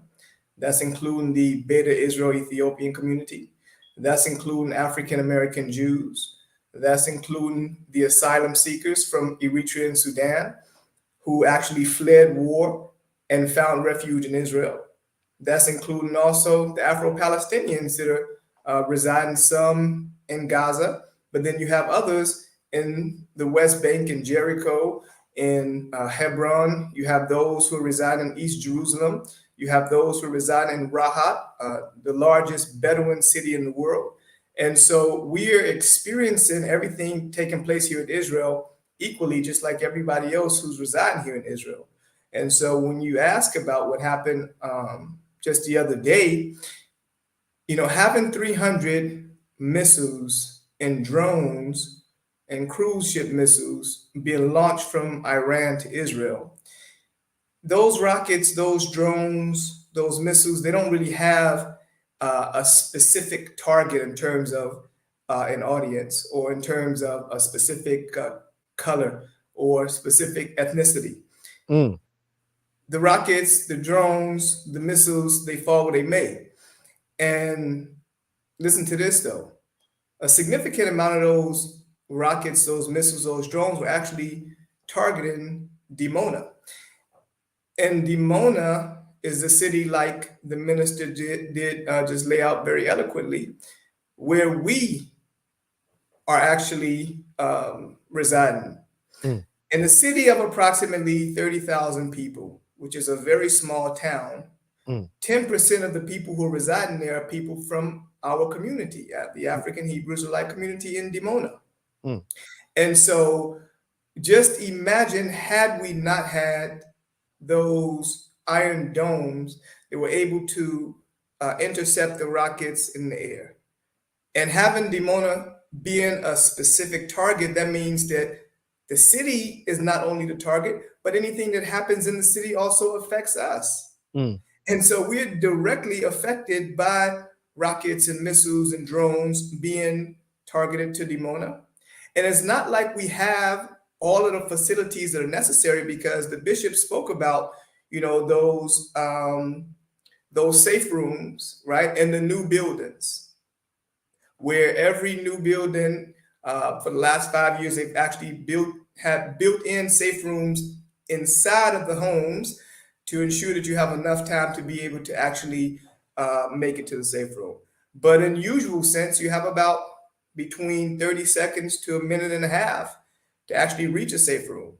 That's including the Beta Israel Ethiopian community. That's including African American Jews. That's including the asylum seekers from Eritrea and Sudan who actually fled war and found refuge in Israel. That's including also the Afro-Palestinians that are residing, some in Gaza, but then you have others in the West Bank, in Jericho, in Hebron. You have those who reside in East Jerusalem. You have those who reside in Rahat, the largest Bedouin city in the world. And so we are experiencing everything taking place here in Israel equally, just like everybody else who's residing here in Israel. And so when you ask about what happened just the other day, having 300 missiles and drones and cruise ship missiles being launched from Iran to Israel, those rockets, those drones, those missiles, they don't really have a specific target in terms of an audience or in terms of a specific color or specific ethnicity. The rockets, the drones, the missiles, they fall where they may. And, listen to this though. A significant amount of those rockets, those missiles, those drones were actually targeting Dimona. And Dimona is a city, like the minister did just lay out very eloquently, where we are actually residing. Mm. In a city of approximately 30,000 people, which is a very small town, 10% of the people who reside in there are people from our community, the African Hebrew Israelite community in Dimona. Mm. And so just imagine, had we not had those iron domes that were able to intercept the rockets in the air. And having Dimona being a specific target, that means that the city is not only the target, but anything that happens in the city also affects us. Mm. And so we're directly affected by rockets and missiles and drones being targeted to Dimona. And it's not like we have all of the facilities that are necessary, because the bishop spoke about, those safe rooms, right? And the new buildings, where every new building for the last 5 years, they've actually have built-in safe rooms inside of the homes to ensure that you have enough time to be able to actually make it to the safe room. But in usual sense, you have about between 30 seconds to a minute and a half to actually reach a safe room.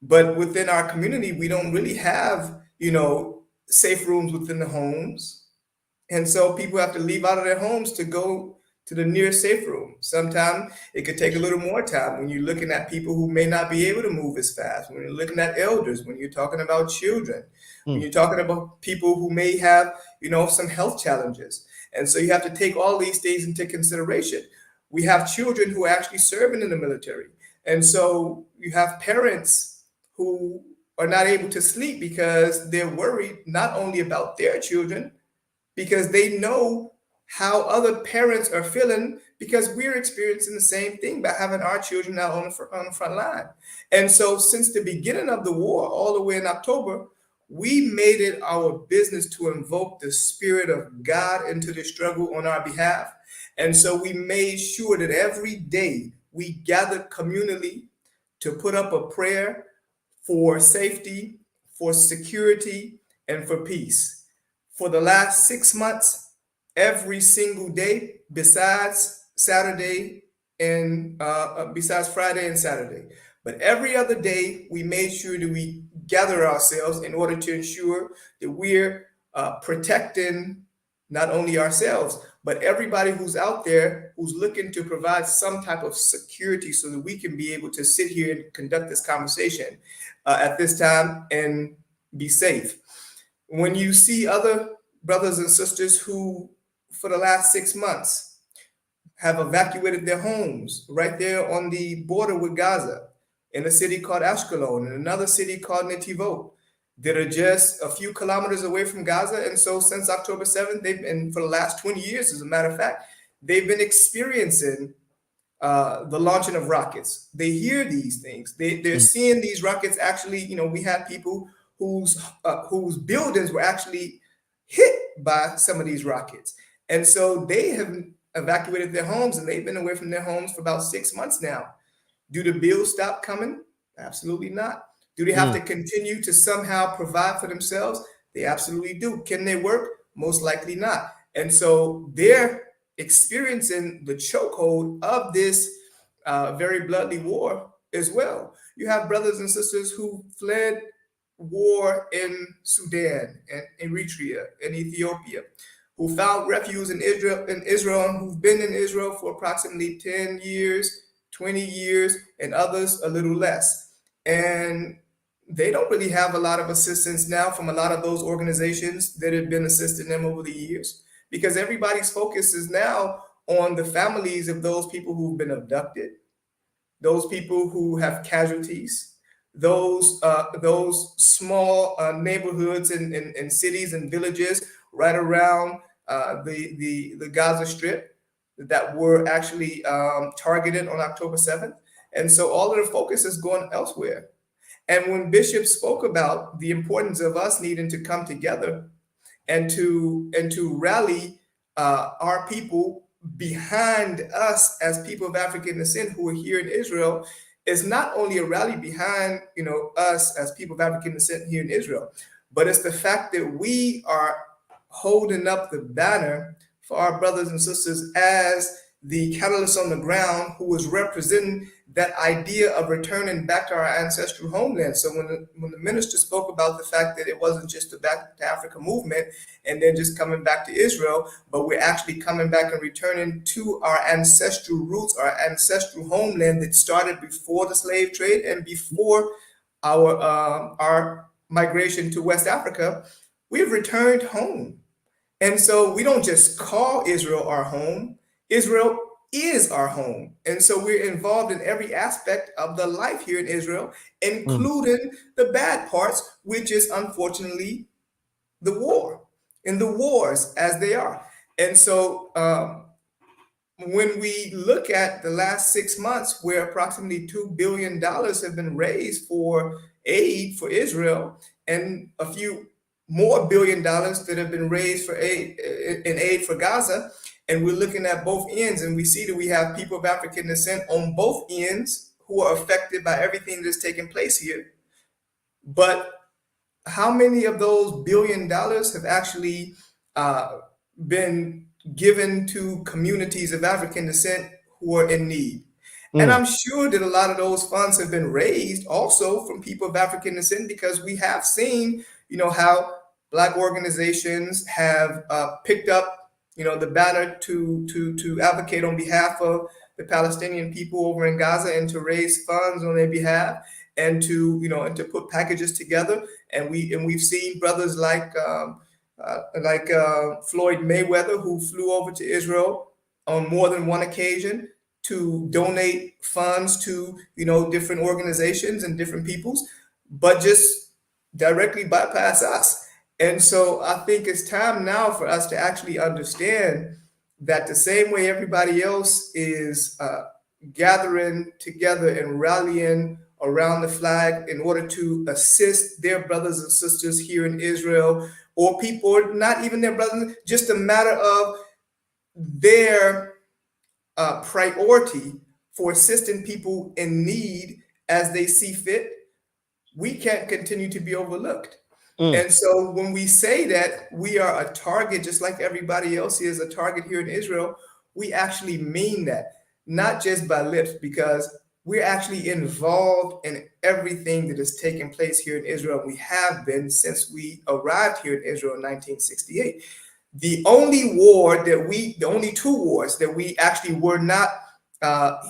But within our community, we don't really have, safe rooms within the homes. And so people have to leave out of their homes to go to the nearest safe room. Sometimes it could take a little more time when you're looking at people who may not be able to move as fast, when you're looking at elders, when you're talking about children, when you're talking about people who may have, some health challenges. And so you have to take all these things into consideration. We have children who are actually serving in the military. And so you have parents who are not able to sleep because they're worried not only about their children, because they know how other parents are feeling, because we're experiencing the same thing by having our children out on the front line. And so since the beginning of the war, all the way in October, we made it our business to invoke the Spirit of God into the struggle on our behalf. And so we made sure that every day we gathered communally to put up a prayer for safety, for security, and for peace. For the last 6 months, every single day, besides Saturday and besides Friday and Saturday, but every other day, we made sure that we gather ourselves in order to ensure that we're protecting not only ourselves, but everybody who's out there who's looking to provide some type of security so that we can be able to sit here and conduct this conversation at this time and be safe. When you see other brothers and sisters who, for the last 6 months, have evacuated their homes right there on the border with Gaza, in a city called ASHRIEL, and another city called Netivot, that are just a few kilometers away from Gaza. And so since October 7th, they've been, for the last 20 years, as a matter of fact, they've been experiencing the launching of rockets. They hear these things. They're seeing these rockets. Actually, we had people whose buildings were actually hit by some of these rockets. And so they have evacuated their homes, and they've been away from their homes for about 6 months now. Do the bills stop coming? Absolutely not. Do they have to continue to somehow provide for themselves? They absolutely do. Can they work? Most likely not. And so they're experiencing the chokehold of this very bloody war as well. You have brothers and sisters who fled war in Sudan and Eritrea and Ethiopia, who found refuge in Israel, and who've been in Israel for approximately 10 years, 20 years, and others a little less. And they don't really have a lot of assistance now from a lot of those organizations that have been assisting them over the years, because everybody's focus is now on the families of those people who've been abducted, those people who have casualties, those small neighborhoods and cities and villages right around the Gaza Strip that were actually targeted on October 7th. And so all of the focus is going elsewhere. And when Bishop spoke about the importance of us needing to come together and to rally our people behind us as people of African descent who are here in Israel is not only a rally behind, us as people of African descent here in Israel, but it's the fact that we are holding up the banner for our brothers and sisters as the catalyst on the ground who is representing that idea of returning back to our ancestral homeland. So when the minister spoke about the fact that it wasn't just the Back to Africa movement and then just coming back to Israel, but we're actually coming back and returning to our ancestral roots, our ancestral homeland that started before the slave trade and before our migration to West Africa, we've returned home. And so we don't just call Israel our home. Israel is our home. And so we're involved in every aspect of the life here in Israel, including the bad parts, which is unfortunately the war and the wars as they are. And so when we look at the last 6 months, where approximately $2 billion have been raised for aid for Israel, and a few more $1 billion that have been raised for aid for Gaza, and we're looking at both ends, and we see that we have people of African descent on both ends who are affected by everything that's taking place here. But how many of those $1 billion have actually been given to communities of African descent who are in need? And I'm sure that a lot of those funds have been raised also from people of African descent, because we have seen, how Black organizations have picked up, the banner to advocate on behalf of the Palestinian people over in Gaza and to raise funds on their behalf and to, and to put packages together. And we've seen brothers like Floyd Mayweather, who flew over to Israel on more than one occasion to donate funds to, different organizations and different peoples, but just directly bypass us. And so I think it's time now for us to actually understand that the same way everybody else is gathering together and rallying around the flag in order to assist their brothers and sisters here in Israel, or people, not even their brothers, just a matter of their priority for assisting people in need as they see fit, we can't continue to be overlooked. And so when we say that we are a target, just like everybody else is a target here in Israel, we actually mean that, not just by lips, because we're actually involved in everything that is taking place here in Israel. We have been since we arrived here in Israel in 1968. The only two wars that we actually were not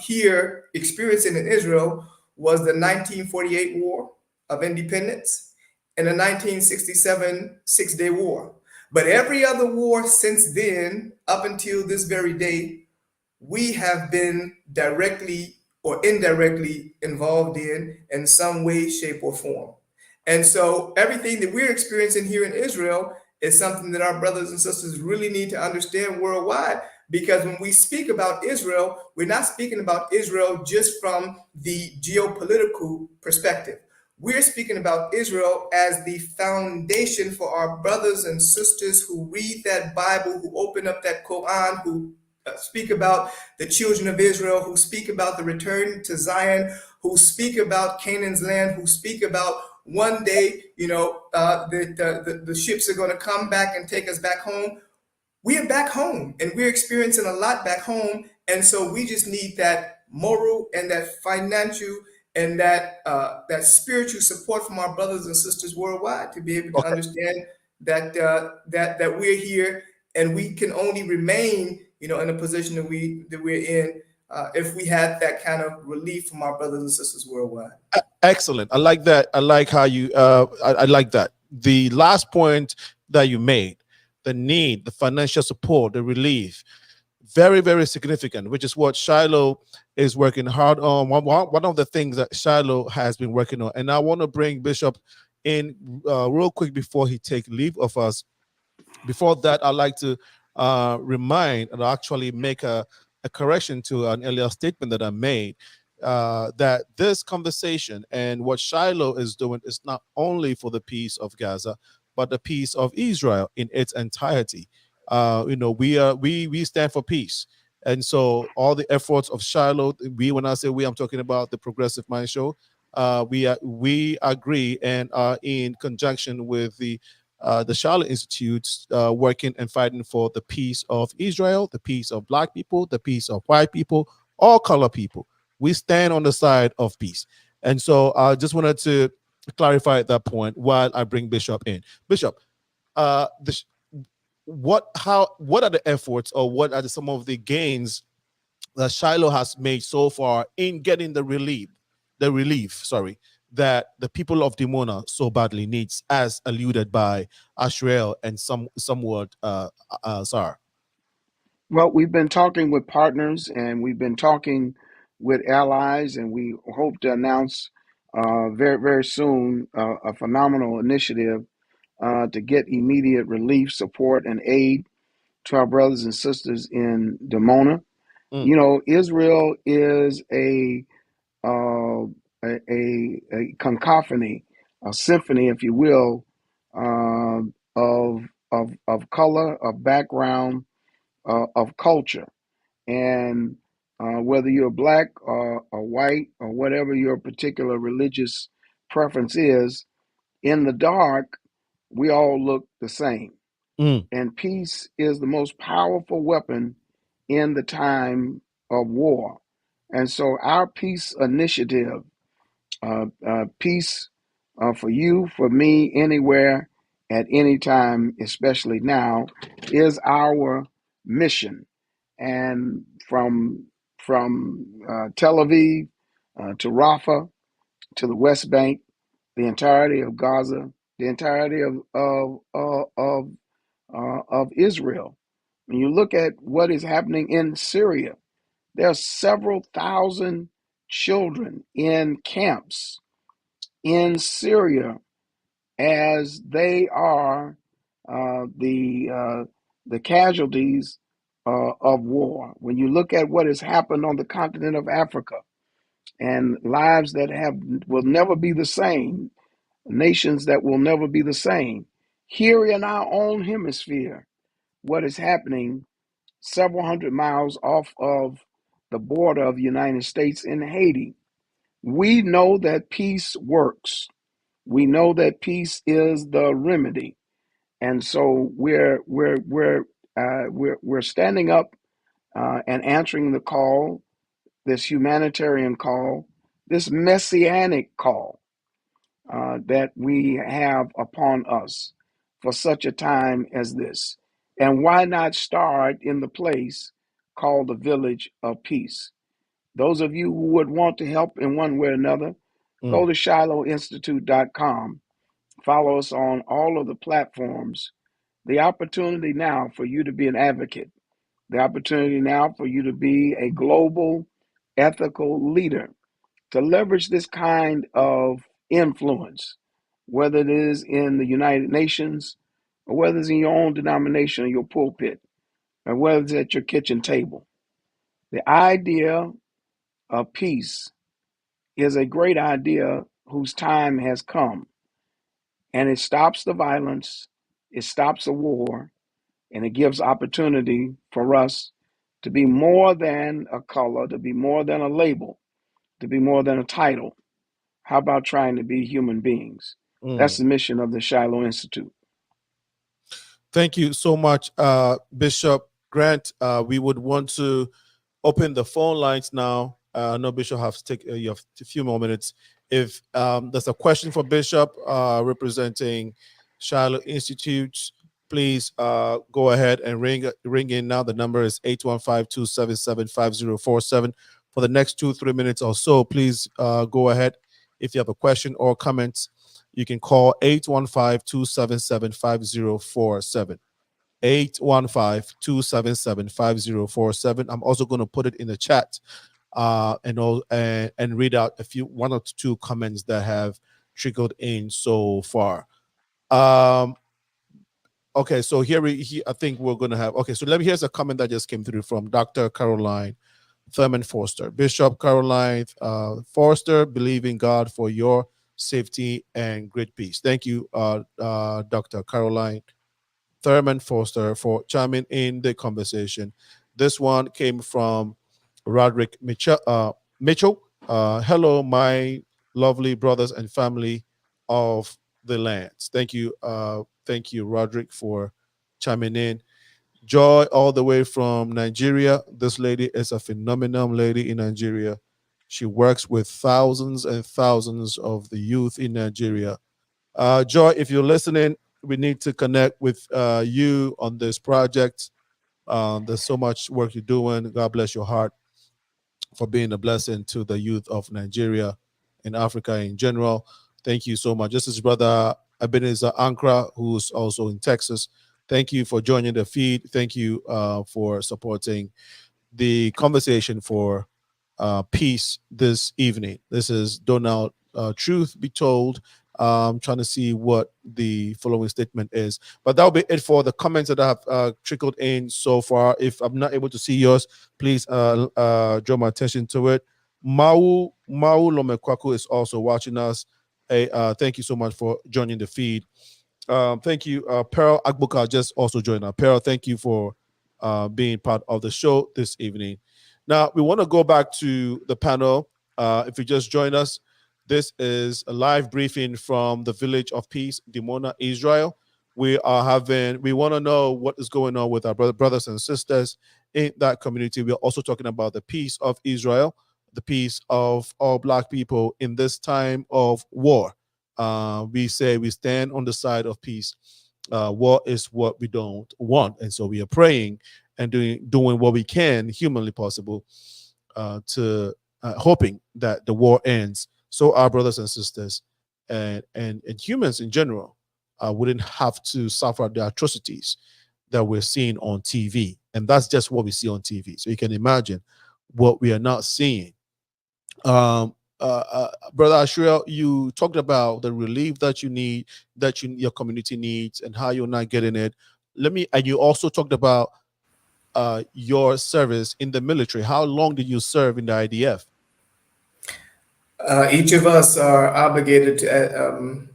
here experiencing in Israel was the 1948 War of Independence and the 1967 Six-Day War. But every other war since then, up until this very day, we have been directly or indirectly involved in some way, shape, or form. And so everything that we're experiencing here in Israel is something that our brothers and sisters really need to understand worldwide, because when we speak about Israel, we're not speaking about Israel just from the geopolitical perspective. We're speaking about Israel as the foundation for our brothers and sisters who read that Bible, who open up that Quran, who speak about the children of Israel, who speak about the return to Zion, who speak about Canaan's land, who speak about one day, the ships are going to come back and take us back home. We are back home, and we're experiencing a lot back home. And so we just need that moral and that financial and that spiritual support from our brothers and sisters worldwide to be able to understand that that we're here, and we can only remain, in a position that we're in if we had that kind of relief from our brothers and sisters worldwide. Excellent. I like that. I like how you. I like that. The last point that you made, the need, the financial support, the relief, very, very significant, which is what Shiloh is working hard on. One of the things that Shiloh has been working on. And I want to bring Bishop in real quick before he take leave of us. Before that, I'd like to remind and actually make a correction to an earlier statement that I made, that this conversation and what Shiloh is doing is not only for the peace of Gaza, but the peace of Israel in its entirety. we stand for peace. And so all the efforts of Shiloh, when I say we, I'm talking about the Progressive Mind Show. We agree and are in conjunction with the Shiloh Institute, working and fighting for the peace of Israel, the peace of Black people, the peace of white people, all color people. We stand on the side of peace. And so I just wanted to clarify that point while I bring Bishop in. Bishop, uh, the, what are the efforts, or what are some of the gains that Shiloh has made so far in getting the relief, that the people of Dimona so badly needs, as alluded by ASHRIEL and somewhat Sar? Well, we've been talking with partners and we've been talking with allies, and we hope to announce very, very soon a phenomenal initiative to get immediate relief, support, and aid to our brothers and sisters in Dimona. Mm. You know, Israel is uh, a cacophony, a symphony, if you will, of color, of background, of culture, and whether you're black or white or whatever your particular religious preference is, in the dark, we all look the same. Mm. And peace is the most powerful weapon in the time of war. And so, our peace initiative, peace for you, for me, anywhere, at any time, especially now, is our mission. And from Tel Aviv to Rafah to the West Bank, the entirety of Gaza, the entirety of Israel. When you look at what is happening in Syria, there are several thousand children in camps in Syria as they are the casualties of war. When you look at what has happened on the continent of Africa, and lives that will never be the same, nations that will never be the same, here in our own hemisphere, what is happening several hundred miles off of the border of the United States in Haiti. We know that peace works. We know that peace is the remedy, and so we're standing up and answering the call, this humanitarian call, this messianic call that we have upon us for such a time as this. And why not start in the place called the Village of Peace? Those of you who would want to help in one way or another, go to shilohинstitute.com. Follow us on all of the platforms. The opportunity now for you to be an advocate, the opportunity now for you to be a global ethical leader, to leverage this kind of influence, whether it is in the United Nations or whether it's in your own denomination or your pulpit, or whether it's at your kitchen table. The idea of peace is a great idea whose time has come, and it stops the violence, it stops the war, and it gives opportunity for us to be more than a color, to be more than a label, to be more than a title. How about trying to be human beings? That's the mission of the Shiloh Institute. Thank you so much, Bishop Grant. We would want to open the phone lines now. I know Bishop has to take you have a few more minutes. If there's a question for Bishop representing Shiloh Institute, please go ahead and ring in now. The number is 815-277-5047. For the next 2-3 minutes or so, please go ahead. If you have a question or comments, you can call 815-277-5047. 815-277-5047. I'm also going to put it in the chat and read out one or two comments that have trickled in so far. Okay, so here I think we're going to have, okay, so here's a comment that just came through from Dr. Caroline Thurman Forster. Bishop Caroline Forster, believe in God for your safety and great peace. Thank you, Dr. Caroline Thurman Foster, for chiming in the conversation. This one came from Roderick Mitchell. Hello, my lovely brothers and family of the lands. Thank you, Roderick, for chiming in. Joy, all the way from Nigeria. This lady is a phenomenal lady in Nigeria. She works with thousands and thousands of the youth in Nigeria. Joy, if you're listening, we need to connect with you on this project. There's so much work you're doing. God bless your heart for being a blessing to the youth of Nigeria and Africa in general. Thank you so much. This is Brother Ebenezer Ankra, who's also in Texas. Thank you for joining the feed. Thank you for supporting the conversation for peace this evening. This is Donald. Truth be told, trying to see what the following statement is. But that'll be it for the comments that have trickled in so far. If I'm not able to see yours, please draw my attention to it. Mau Lomekwaku is also watching us. Hey, thank you so much for joining the feed. Thank you. Pearl Agbuka just also joined us. Pearl, thank you for being part of the show this evening. Now, we want to go back to the panel. If you just joined us, this is a live briefing from the Village of Peace, Dimona, Israel. We want to know what is going on with our brothers and sisters in that community. We're also talking about the peace of Israel, the peace of all Black people in this time of war. We say we stand on the side of peace. War is what we don't want, and so we are praying and doing what we can, humanly possible, to hoping that the war ends, so our brothers and sisters and humans in general wouldn't have to suffer the atrocities that we're seeing on TV, and that's just what we see on TV. So you can imagine what we are not seeing. Brother ASHRIEL, you talked about the relief that you need, that your community needs, and how you're not getting it. And you also talked about your service in the military. How long did you serve in the IDF? Each of us are obligated to,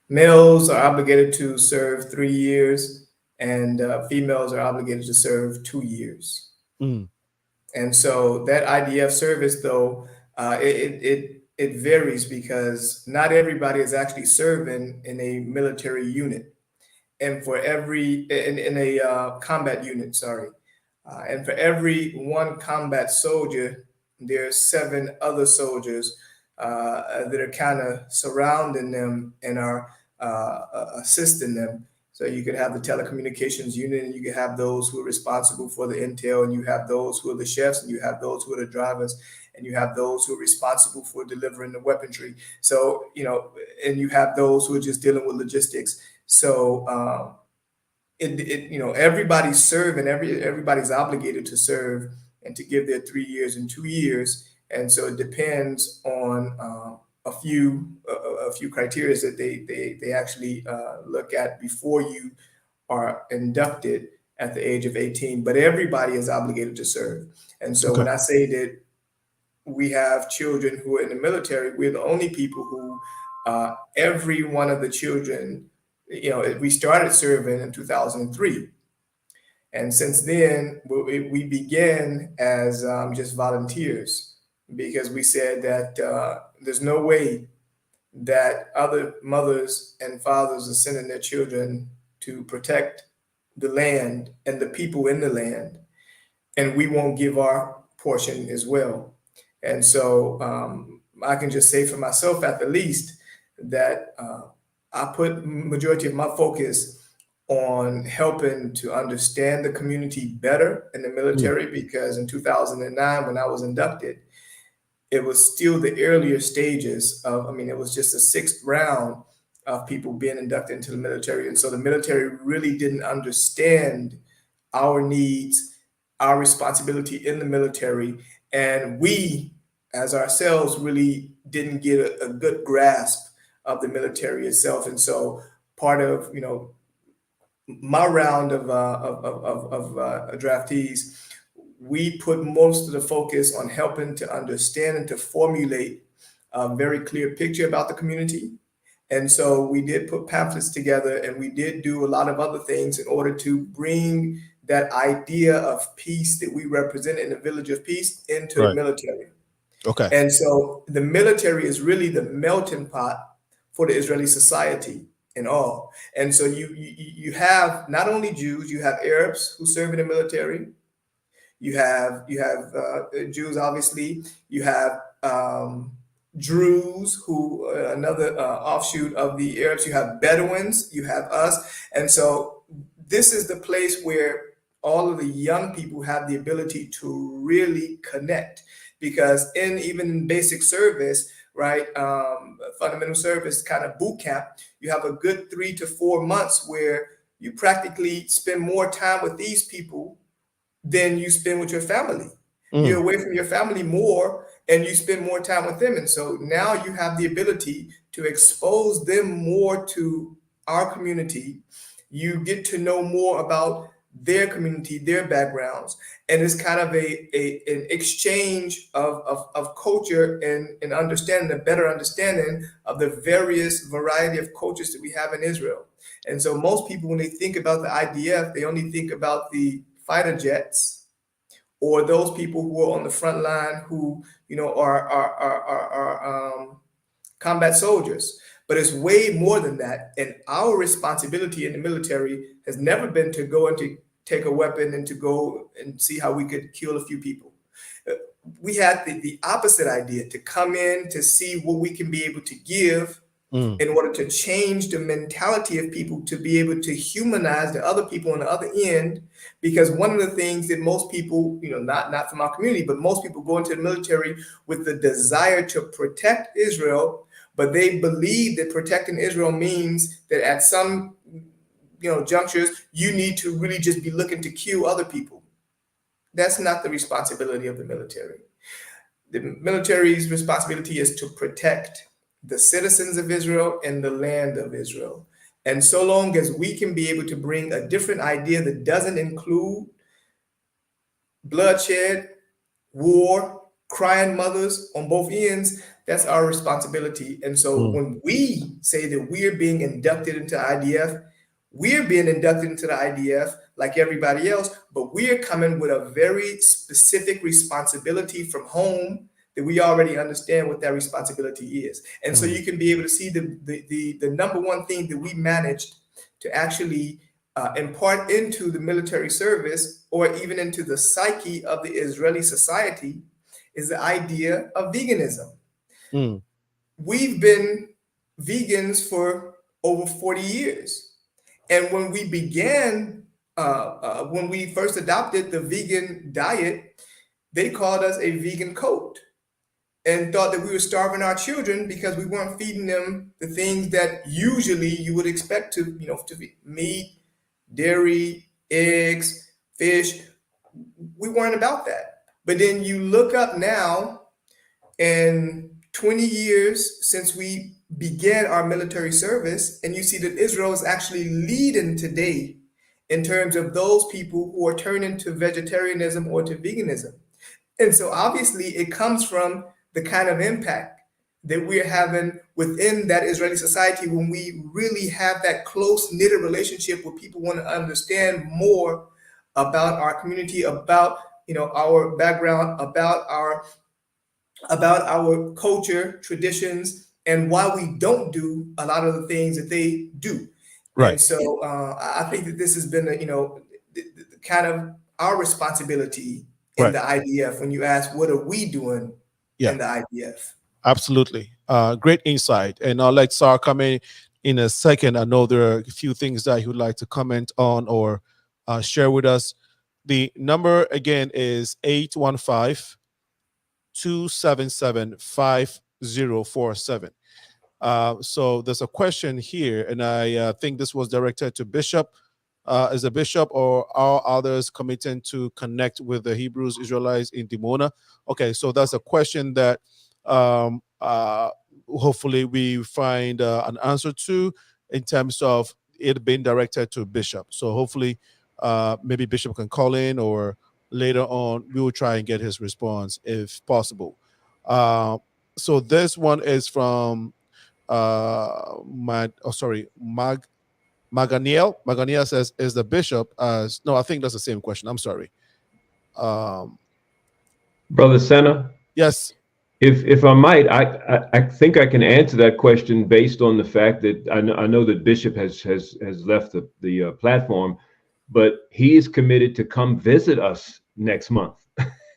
males are obligated to serve 3 years, and females are obligated to serve 2 years. Mm. And so that IDF service, though, it varies because not everybody is actually serving in a military unit, and for every in a combat unit, sorry, and for every one combat soldier, there's 7 other soldiers that are kind of surrounding them and are assisting them. So you could have the telecommunications unit, and you could have those who are responsible for the intel, and you have those who are the chefs, and you have those who are the drivers, and you have those who are responsible for delivering the weaponry. So, and you have those who are just dealing with logistics. So everybody's serving, everybody's obligated to serve and to give their 3 years and 2 years. And so it depends on a few criteria that they actually look at before you are inducted at the age of 18. But everybody is obligated to serve. And so when I say that we have children who are in the military, we're the only people who every one of the children, we started serving in 2003. And since then, we began as just volunteers, because we said that there's no way that other mothers and fathers are sending their children to protect the land and the people in the land, and we won't give our portion as well. And so I can just say for myself, at the least, that I put majority of my focus on helping to understand the community better in the military, because in 2009, when I was inducted, it was still the earlier stages of, it was just a 6th round of people being inducted into the military. And so the military really didn't understand our needs, our responsibility in the military. And we, as ourselves, really didn't get a good grasp of the military itself. And so part of, my round of draftees, we put most of the focus on helping to understand and to formulate a very clear picture about the community, And so we did put pamphlets together, and we did do a lot of other things in order to bring that idea of peace that we represent in the Village of Peace into the Right. military. Okay. And so the military is really the melting pot for the Israeli society and all. And so you have not only Jews, you have Arabs who serve in the military. You have Jews, obviously. You have Druze, who another offshoot of the Arabs. You have Bedouins. You have us, and so this is the place where all of the young people have the ability to really connect, because even in basic service, right, fundamental service kind of boot camp, you have a good 3 to 4 months where you practically spend more time with these people than you spend with your family. You're away from your family more, and you spend more time with them. And so now you have the ability to expose them more to our community. You get to know more about their community, their backgrounds, and it's kind of an exchange of culture and understanding, a better understanding of the various variety of cultures that we have in Israel. And so most people, when they think about the IDF, they only think about the fighter jets, or those people who are on the front line who, are combat soldiers. But it's way more than that. And our responsibility in the military has never been to go and to take a weapon and to go and see how we could kill a few people. We had the opposite idea, to come in to see what we can be able to give in order to change the mentality of people, to be able to humanize the other people on the other end. Because one of the things that most people, not from our community, but most people go into the military with the desire to protect Israel, but they believe that protecting Israel means that at some, junctures, you need to really just be looking to kill other people. That's not the responsibility of the military. The military's responsibility is to protect the citizens of Israel and the land of Israel. And so long as we can be able to bring a different idea that doesn't include bloodshed, war, crying mothers on both ends, that's our responsibility. And so when we say that we're being inducted into IDF, we're being inducted into the IDF like everybody else, but we're coming with a very specific responsibility from home that we already understand what that responsibility is. And so you can be able to see the number one thing that we managed to actually impart into the military service, or even into the psyche of the Israeli society, is the idea of veganism. We've been vegans for over 40 years. And when we began, when we first adopted the vegan diet, they called us a vegan cult, and thought that we were starving our children because we weren't feeding them the things that usually you would expect to be: meat, dairy, eggs, fish. We weren't about that. But then you look up now, and 20 years since we began our military service, and you see that Israel is actually leading today in terms of those people who are turning to vegetarianism or to veganism. And so obviously it comes from the kind of impact that we're having within that Israeli society, when we really have that close-knit relationship where people want to understand more about our community, about our background, about our culture, traditions, and why we don't do a lot of the things that they do. Right. And so I think that this has been kind of our responsibility in the IDF. When you ask, what are we doing in the IDF? Absolutely. Great insight. And I'll let Sar come in a second. I know there are a few things that he would like to comment on or share with us. The number again is 815-277-5047. So there's a question here, and I think this was directed to Bishop. Is a bishop or are others committing to connect with the Hebrews Israelites in Dimona? Okay, so that's a question that hopefully we find an answer to, in terms of it being directed to Bishop. So hopefully maybe Bishop can call in, or later on we will try and get his response if possible. So this one is from Maganiel says, is the bishop as no, I think that's the same question. I'm sorry. Brother Senna, Yes. if I might, I think I can answer that question based on the fact that I know that Bishop has left the platform, but he is committed to come visit us next month.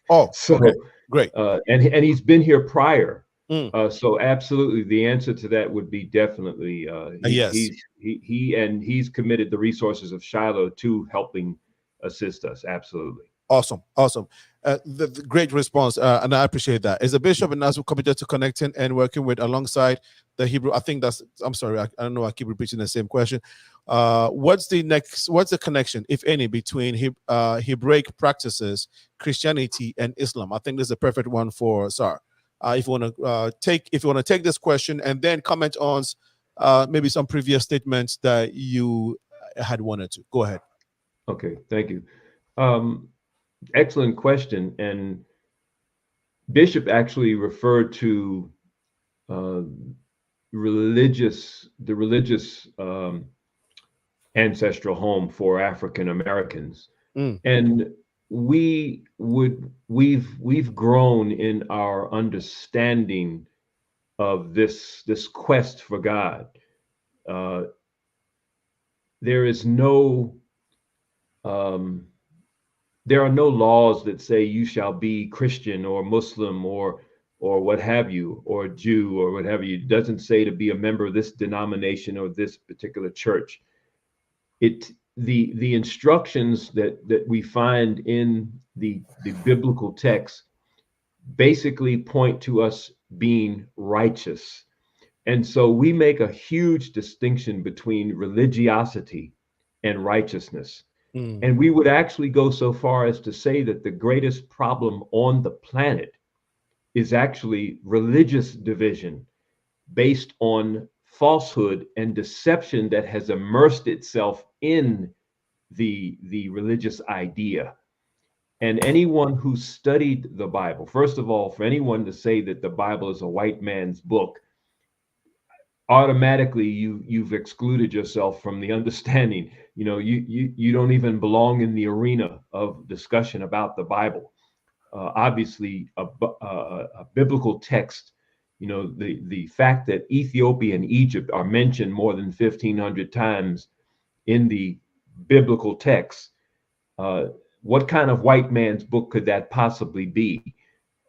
Oh, So okay. Great. And he's been here prior. Mm. So absolutely, the answer to that would be definitely Yes. he's committed the resources of Shiloh to helping assist us. Absolutely. Awesome. The great response, and I appreciate that. Is the bishop and us committed to connecting and working with alongside the Hebrew? I think that's. I'm sorry, I don't know. I keep repeating the same question. What's the connection, if any, between Hebraic practices, Christianity, and Islam? I think this is a perfect one for Sar. If you want to take this question and then comment on maybe some previous statements that you had wanted to go ahead. Okay, thank you. Excellent question. And Bishop actually referred to the religious ancestral home for African Americans. Mm. And we've grown in our understanding of this quest for God. There are no laws that say you shall be Christian or Muslim or what have you, or Jew or what have you. It doesn't say to be a member of this denomination or this particular church. The instructions that we find in the biblical text basically point to us being righteous. And so we make a huge distinction between religiosity and righteousness. Mm. And we would actually go so far as to say that the greatest problem on the planet is actually religious division based on falsehood and deception that has immersed itself in the religious idea. And anyone who studied the Bible, first of all, for anyone to say that the Bible is a white man's book, automatically you've excluded yourself from the understanding. You don't even belong in the arena of discussion about the Bible. Obviously, a biblical text. The fact that Ethiopia and Egypt are mentioned more than 1,500 times in the biblical text. What kind of white man's book could that possibly be?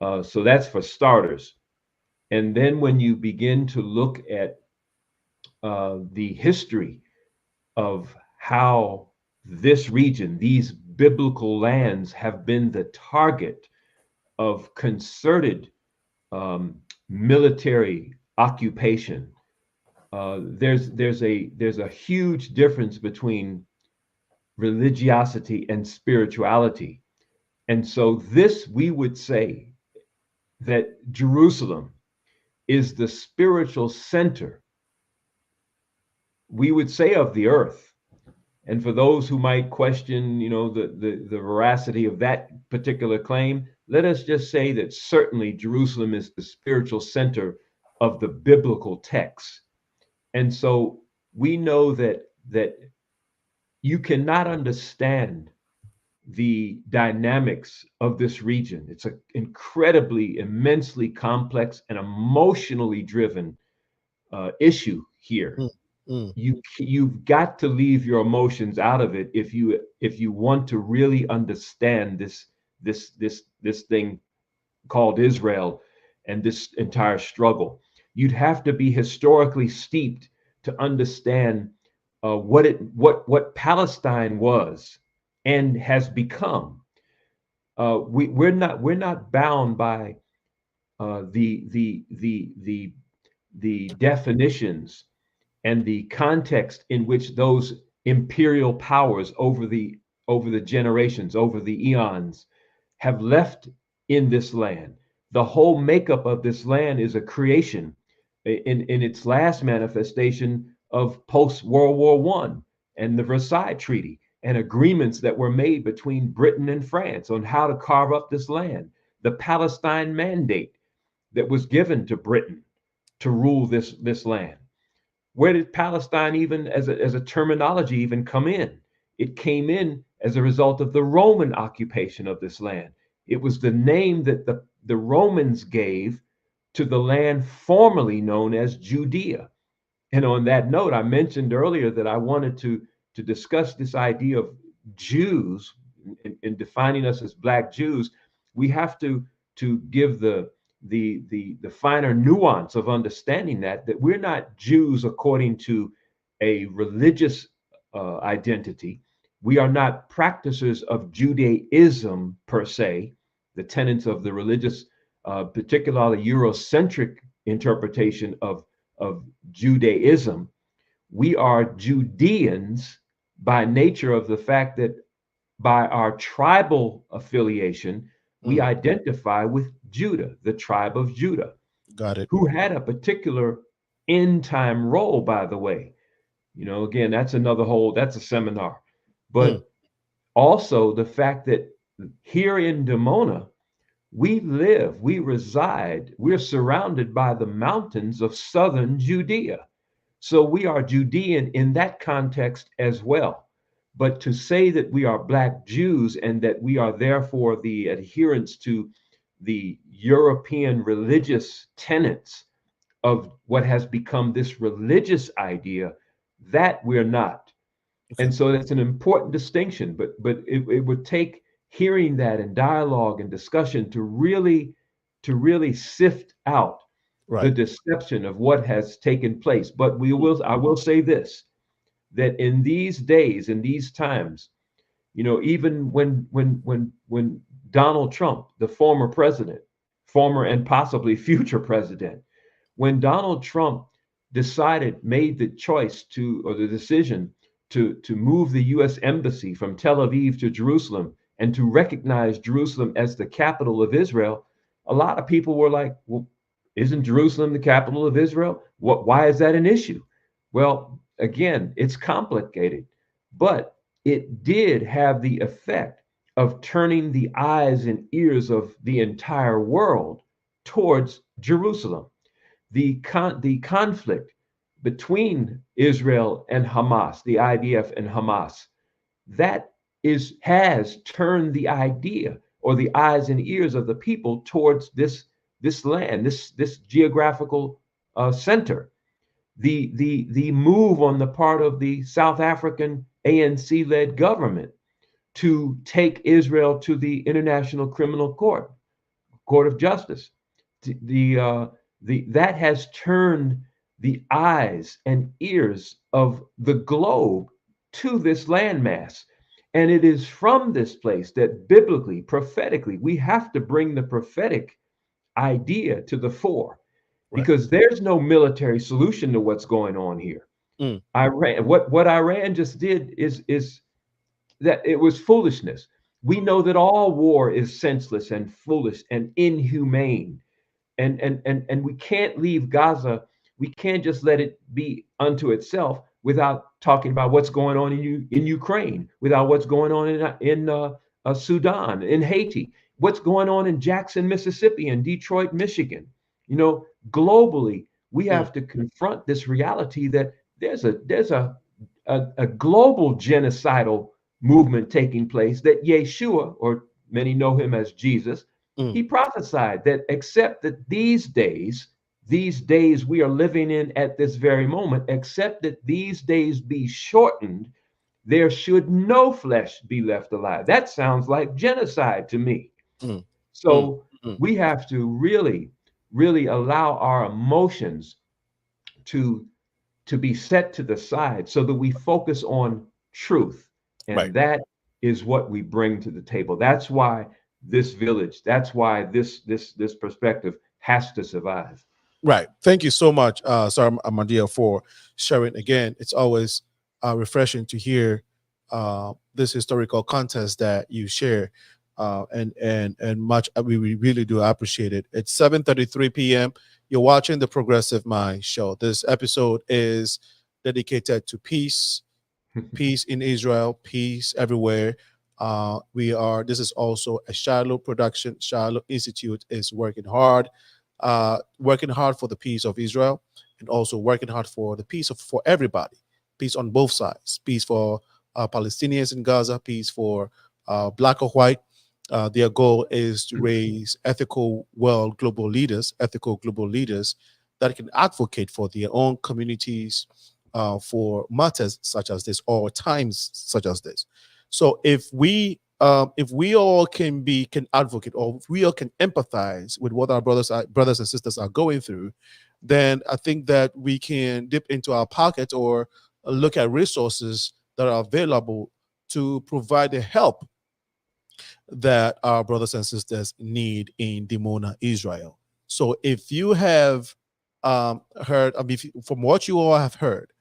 So that's for starters. And then when you begin to look at the history of how this region, these biblical lands, have been the target of concerted military occupation. There's a huge difference between religiosity and spirituality. And so we would say that Jerusalem is the spiritual center, we would say, of the earth. And for those who might question, the veracity of that particular claim, let us just say that certainly Jerusalem is the spiritual center of the biblical text. And so we know that you cannot understand the dynamics of this region. It's an incredibly, immensely complex and emotionally driven issue here. You've got to leave your emotions out of it if you want to really understand this thing called Israel and this entire struggle. You'd have to be historically steeped to understand what Palestine was and has become. We're not bound by the definitions and the context in which those imperial powers over the generations, over the eons, have left in this land. The whole makeup of this land is a creation in its last manifestation of post-World War I and the Versailles Treaty and agreements that were made between Britain and France on how to carve up this land. The Palestine Mandate that was given to Britain to rule this land. Where did Palestine even as a terminology even come in? It came in as a result of the Roman occupation of this land. It was the name that the Romans gave to the land formerly known as Judea. And on that note, I mentioned earlier that I wanted to discuss this idea of Jews in defining us as Black Jews. We have to give the finer nuance of understanding that we're not Jews according to a religious identity. We are not practitioners of Judaism per se, the tenets of the religious, particularly Eurocentric interpretation of Judaism. We are Judeans by nature of the fact that by our tribal affiliation, we identify with Judah, the tribe of Judah. Got it. Who had a particular end time role, by the way. You know, again, that's a seminar. But also the fact that here in Dimona, we reside, we're surrounded by the mountains of southern Judea. So we are Judean in that context as well. But to say that we are Black Jews and that we are therefore the adherents to the European religious tenets of what has become this religious idea, that we're not. Okay. And so that's an important distinction, but it would take hearing that in dialogue and discussion to really sift out the deception of what has taken place. But I will say this, that in these days, in these times, you know, even when Donald Trump, the former president, former and possibly future president, when Donald Trump made the choice or the decision to move the U.S. embassy from Tel Aviv to Jerusalem and to recognize Jerusalem as the capital of Israel, a lot of people were like, well, isn't Jerusalem the capital of Israel? Why is that an issue? Well, again, it's complicated, but it did have the effect of turning the eyes and ears of the entire world towards Jerusalem. The conflict between Israel and Hamas, the IDF and Hamas, that has turned the idea or the eyes and ears of the people towards this land, this geographical center. The move on the part of the South African ANC-led government to take Israel to the International Criminal Court of Justice, that has turned the eyes and ears of the globe to this landmass. And it is from this place that biblically, prophetically, we have to bring the prophetic idea to the fore, because there's no military solution to what's going on here. What Iran just did is that it was foolishness. We know that all war is senseless and foolish and inhumane. And we can't leave Gaza. We can't just let it be unto itself without talking about what's going on in Ukraine, without what's going on in Sudan, in Haiti, what's going on in Jackson, Mississippi, and Detroit, Michigan. You know, globally, we have to confront this reality that there's a global genocidal movement taking place, that Yeshua, or many know him as Jesus, he prophesied that except that these days we are living in at this very moment, except that these days be shortened, there should no flesh be left alive. That sounds like genocide to me. So we have to really, really allow our emotions to be set to the side so that we focus on truth. And that is what we bring to the table. That's why this village, that's why this perspective has to survive. Right. Thank you so much, Sir AHMADIEL, for sharing. Again, it's always refreshing to hear this historical context that you share, and much we really do appreciate it. It's 7:33 p.m. You're watching the Progressive Mind Show. This episode is dedicated to peace, peace in Israel, peace everywhere. This is also a Shiloh production. Shiloh Institute is working hard working hard for the peace of Israel, and also working hard for the peace for everybody, peace on both sides, peace for Palestinians in Gaza, peace for black or white. Their goal is to raise ethical global leaders that can advocate for their own communities, for matters such as this or times such as this. So if we all can advocate, or if we all can empathize with what our brothers and sisters are going through, then I think that we can dip into our pocket or look at resources that are available to provide the help that our brothers and sisters need in Dimona, Israel. So if you have heard, I mean, from what you all have heard,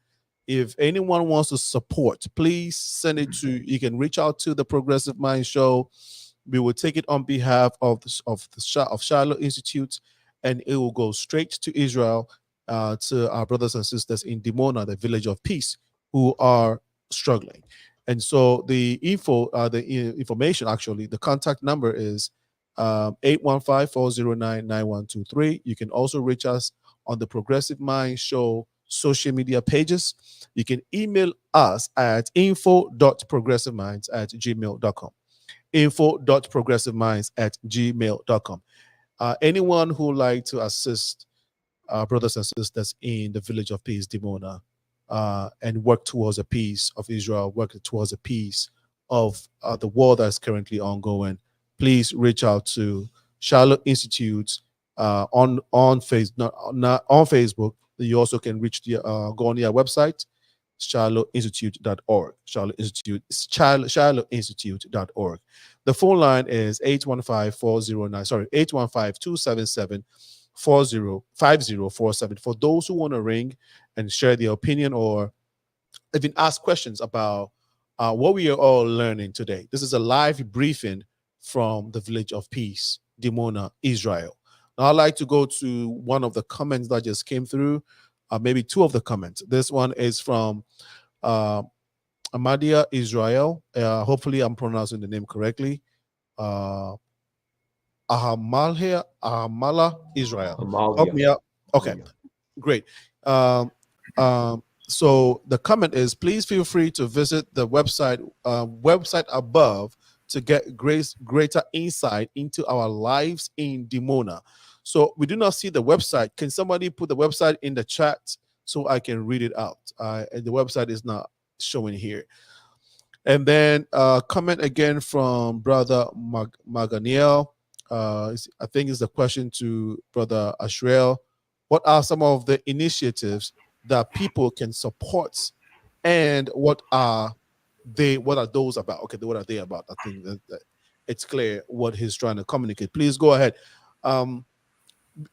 if anyone wants to support, please send it to, you can reach out to the Progressive Mind Show. We will take it on behalf of Shiloh Institute, and it will go straight to Israel, to our brothers and sisters in Dimona, the village of peace, who are struggling. And so the information, actually, the contact number is 815-409-9123. You can also reach us on the Progressive Mind Show social media pages. You can email us at info.progressiveminds@gmail.com. info.progressiveminds@gmail.com. Anyone who would like to assist brothers and sisters in the village of peace, Dimona, and work towards a peace of Israel, work towards a peace of the war that's currently ongoing, please reach out to Shiloh Institute on Facebook. You also can go on their website, shilohInstitute.org. shilohInstitute.org. The phone line is 815-277-5047 for those who want to ring and share their opinion or even ask questions about what we are all learning today. This is a live briefing from the village of peace, Dimona, Israel. Now, I'd like to go to one of the comments that just came through, maybe two of the comments. This one is from AHMADIEL Israel. Hopefully, I'm pronouncing the name correctly. Ahamala Israel. Help me out. Okay, great. So the comment is, please feel free to visit the website above to get greater insight into our lives in Dimona. So we do not see the website. Can somebody put the website in the chat so I can read it out? And the website is not showing here. And then comment again from Brother Maganiel. I think it's a question to Brother ASHRIEL. What are some of the initiatives that people can support, and what are those about? Okay, what are they about? I think that it's clear what he's trying to communicate. Please go ahead.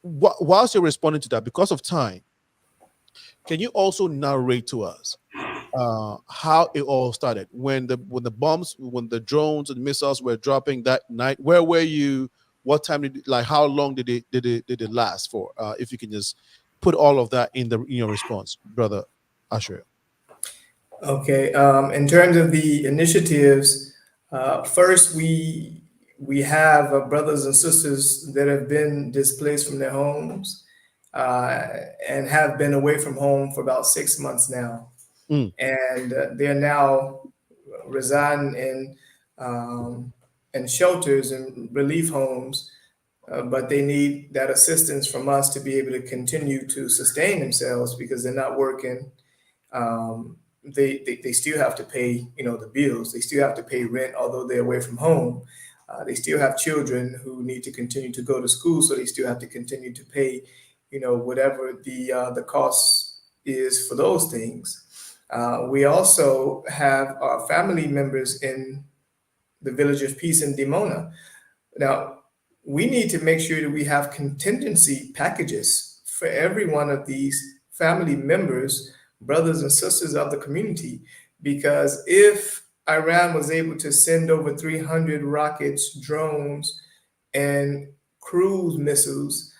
Whilst you're responding to that, because of time, can you also narrate to us how it all started, when the bombs, when the drones and missiles were dropping that night? Where were you? What time how long did it last for? If you can just put all of that in your response, Brother ASHRIEL. Okay. In terms of the initiatives, first we have brothers and sisters that have been displaced from their homes and have been away from home for about 6 months now. And they're now residing in shelters and relief homes, but they need that assistance from us to be able to continue to sustain themselves, because they're not working. They still have to pay, the bills. They still have to pay rent, although they're away from home. They still have children who need to continue to go to school, so they still have to continue to pay, whatever the cost is for those things. We also have our family members in the Village of Peace in Dimona. Now, we need to make sure that we have contingency packages for every one of these family members, brothers and sisters of the community, because if Iran was able to send over 300 rockets, drones, and cruise missiles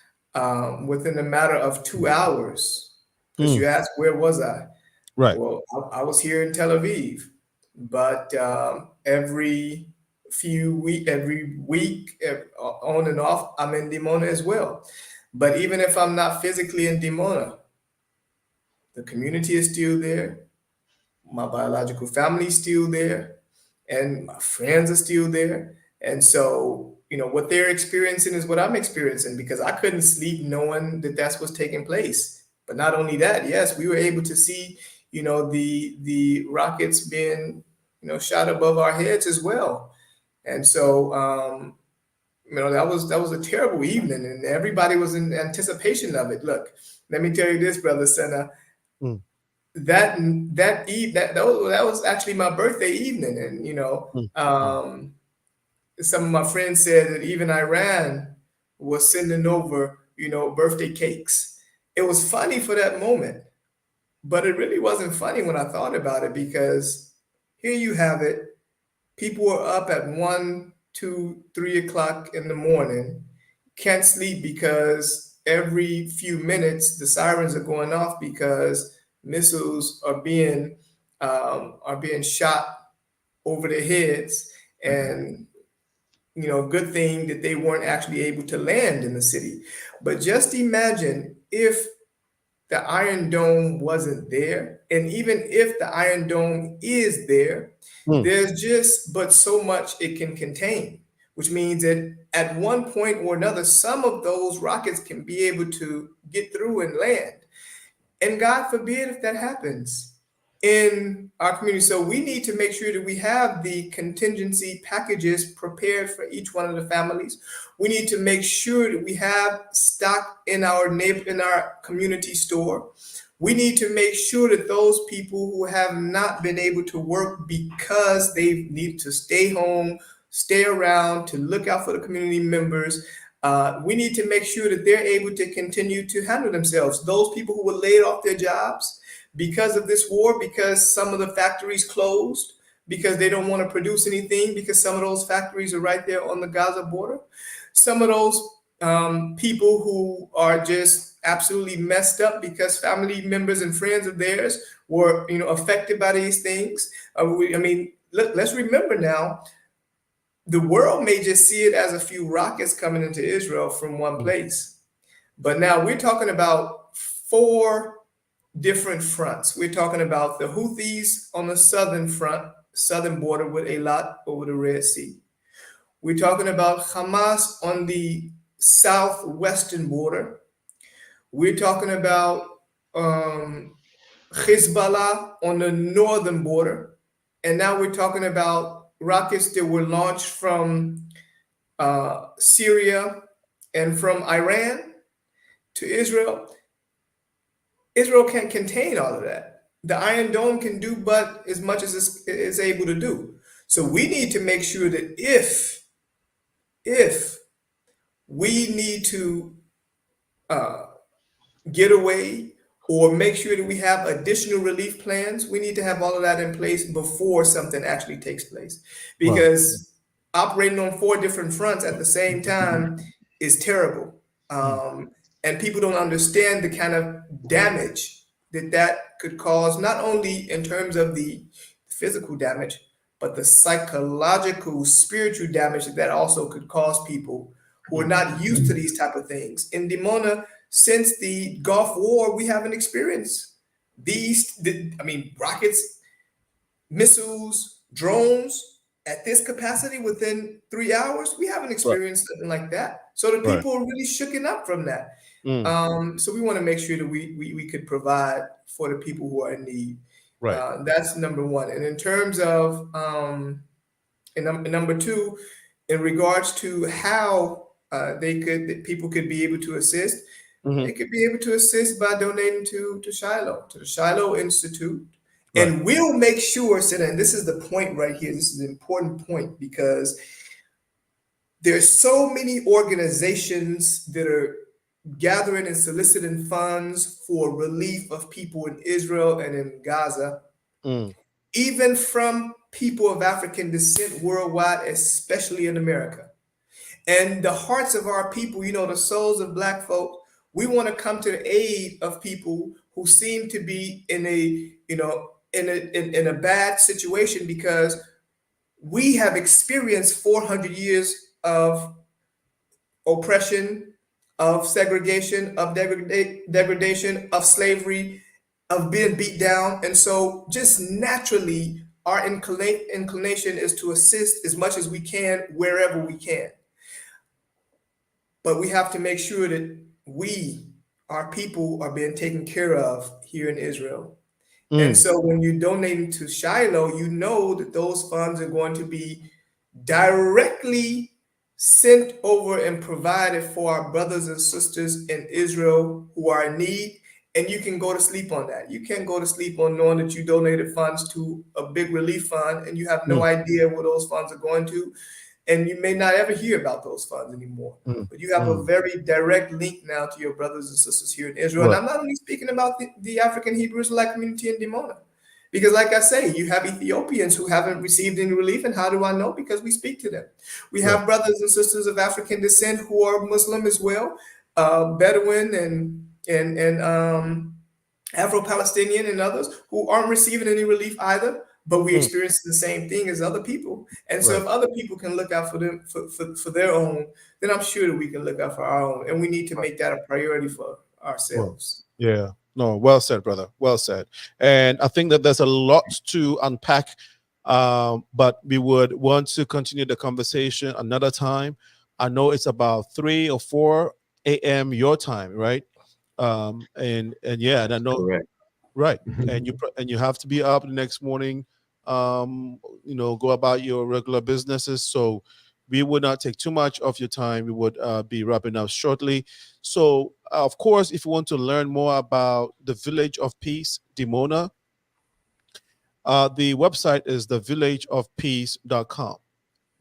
within a matter of 2 hours, because you asked, where was I? Right. Well, I was here in Tel Aviv, but every week, on and off, I'm in Dimona as well. But even if I'm not physically in Dimona, the community is still there. My biological family is still there, and my friends are still there. And so, what they're experiencing is what I'm experiencing, because I couldn't sleep knowing that that's what's taking place. But not only that, yes, we were able to see, the rockets being, shot above our heads as well. And so, that was a terrible evening, and everybody was in anticipation of it. Look, let me tell you this, Brother Senna. Mm. That was actually my birthday evening, and some of my friends said that even Iran was sending over birthday cakes. It was funny for that moment, but it really wasn't funny when I thought about it, because here you have it. People were up at 1, 2, 3 o'clock in the morning, can't sleep because every few minutes the sirens are going off because missiles are being shot over their heads. And good thing that they weren't actually able to land in the city. But just imagine if the Iron Dome wasn't there, and even if the Iron Dome is there, there's just but so much it can contain, which means that at one point or another, some of those rockets can be able to get through and land. And God forbid if that happens in our community. So we need to make sure that we have the contingency packages prepared for each one of the families. We need to make sure that we have stock in our community store. We need to make sure that those people who have not been able to work because they need to stay home, stay around to look out for the community members, we need to make sure that they're able to continue to handle themselves. Those people who were laid off their jobs because of this war, because some of the factories closed, because they don't want to produce anything, because some of those factories are right there on the Gaza border. Some of those people who are just absolutely messed up because family members and friends of theirs were, affected by these things. Let's remember now, the world may just see it as a few rockets coming into Israel from one place. But now we're talking about 4 different fronts. We're talking about the Houthis on the southern front, southern border with Eilat over the Red Sea. We're talking about Hamas on the southwestern border. We're talking about Hezbollah on the northern border. And now we're talking about rockets that were launched from Syria and from Iran to Israel. Israel can't contain all of that. The Iron Dome can do but as much as it's able to do. So we need to make sure that if we need to get away or make sure that we have additional relief plans, we need to have all of that in place before something actually takes place. Because operating on 4 different fronts at the same time is terrible. And people don't understand the kind of damage that could cause, not only in terms of the physical damage, but the psychological, spiritual damage that also could cause people who are not used to these type of things. In Dimona, since the Gulf War, we haven't experienced rockets, missiles, drones at this capacity within 3 hours. We haven't experienced something like that. So the people are really shooken up from that. So we want to make sure that we could provide for the people who are in need. That's number one. And in terms of number 2, in regards to how people could be able to assist, they could be able to assist by donating to Shiloh, to the Shiloh Institute. And we'll make sure, and this is the point right here, this is an important point, because there's so many organizations that are gathering and soliciting funds for relief of people in Israel and in Gaza, even from people of African descent worldwide, especially in America. And the hearts of our people, the souls of Black folk, we want to come to the aid of people who seem to be in a bad situation, because we have experienced 400 years of oppression, of segregation, of degradation, of slavery, of being beat down. And so just naturally, our inclination is to assist as much as we can wherever we can. But we have to make sure that our people, are being taken care of here in Israel. And so when you're donating to Shiloh, you know that those funds are going to be directly sent over and provided for our brothers and sisters in Israel who are in need. And you can go to sleep on that. You can't go to sleep on knowing that you donated funds to a big relief fund and you have no idea where those funds are going to. And you may not ever hear about those funds anymore. But you have a very direct link now to your brothers and sisters here in Israel. Right. And I'm not only speaking about the African Hebrew Israelite community in Dimona. Because like I say, you have Ethiopians who haven't received any relief. And how do I know? Because we speak to them. We have brothers and sisters of African descent who are Muslim as well, Bedouin and Afro-Palestinian and others who aren't receiving any relief either. But we experience the same thing as other people. And so if other people can look out for them, for their own, then I'm sure that we can look out for our own. And we need to make that a priority for ourselves. Yeah. No, well said, brother. Well said. And I think that there's a lot to unpack, but we would want to continue the conversation another time. I know it's about 3 or 4 a.m. your time, right? And yeah, and I know. Correct. Right. And you have to be up the next morning, go about your regular businesses. So we would not take too much of your time. We would be wrapping up shortly. So, of course, if you want to learn more about the Village of Peace, Dimona, the website is thevillageofpeace.com.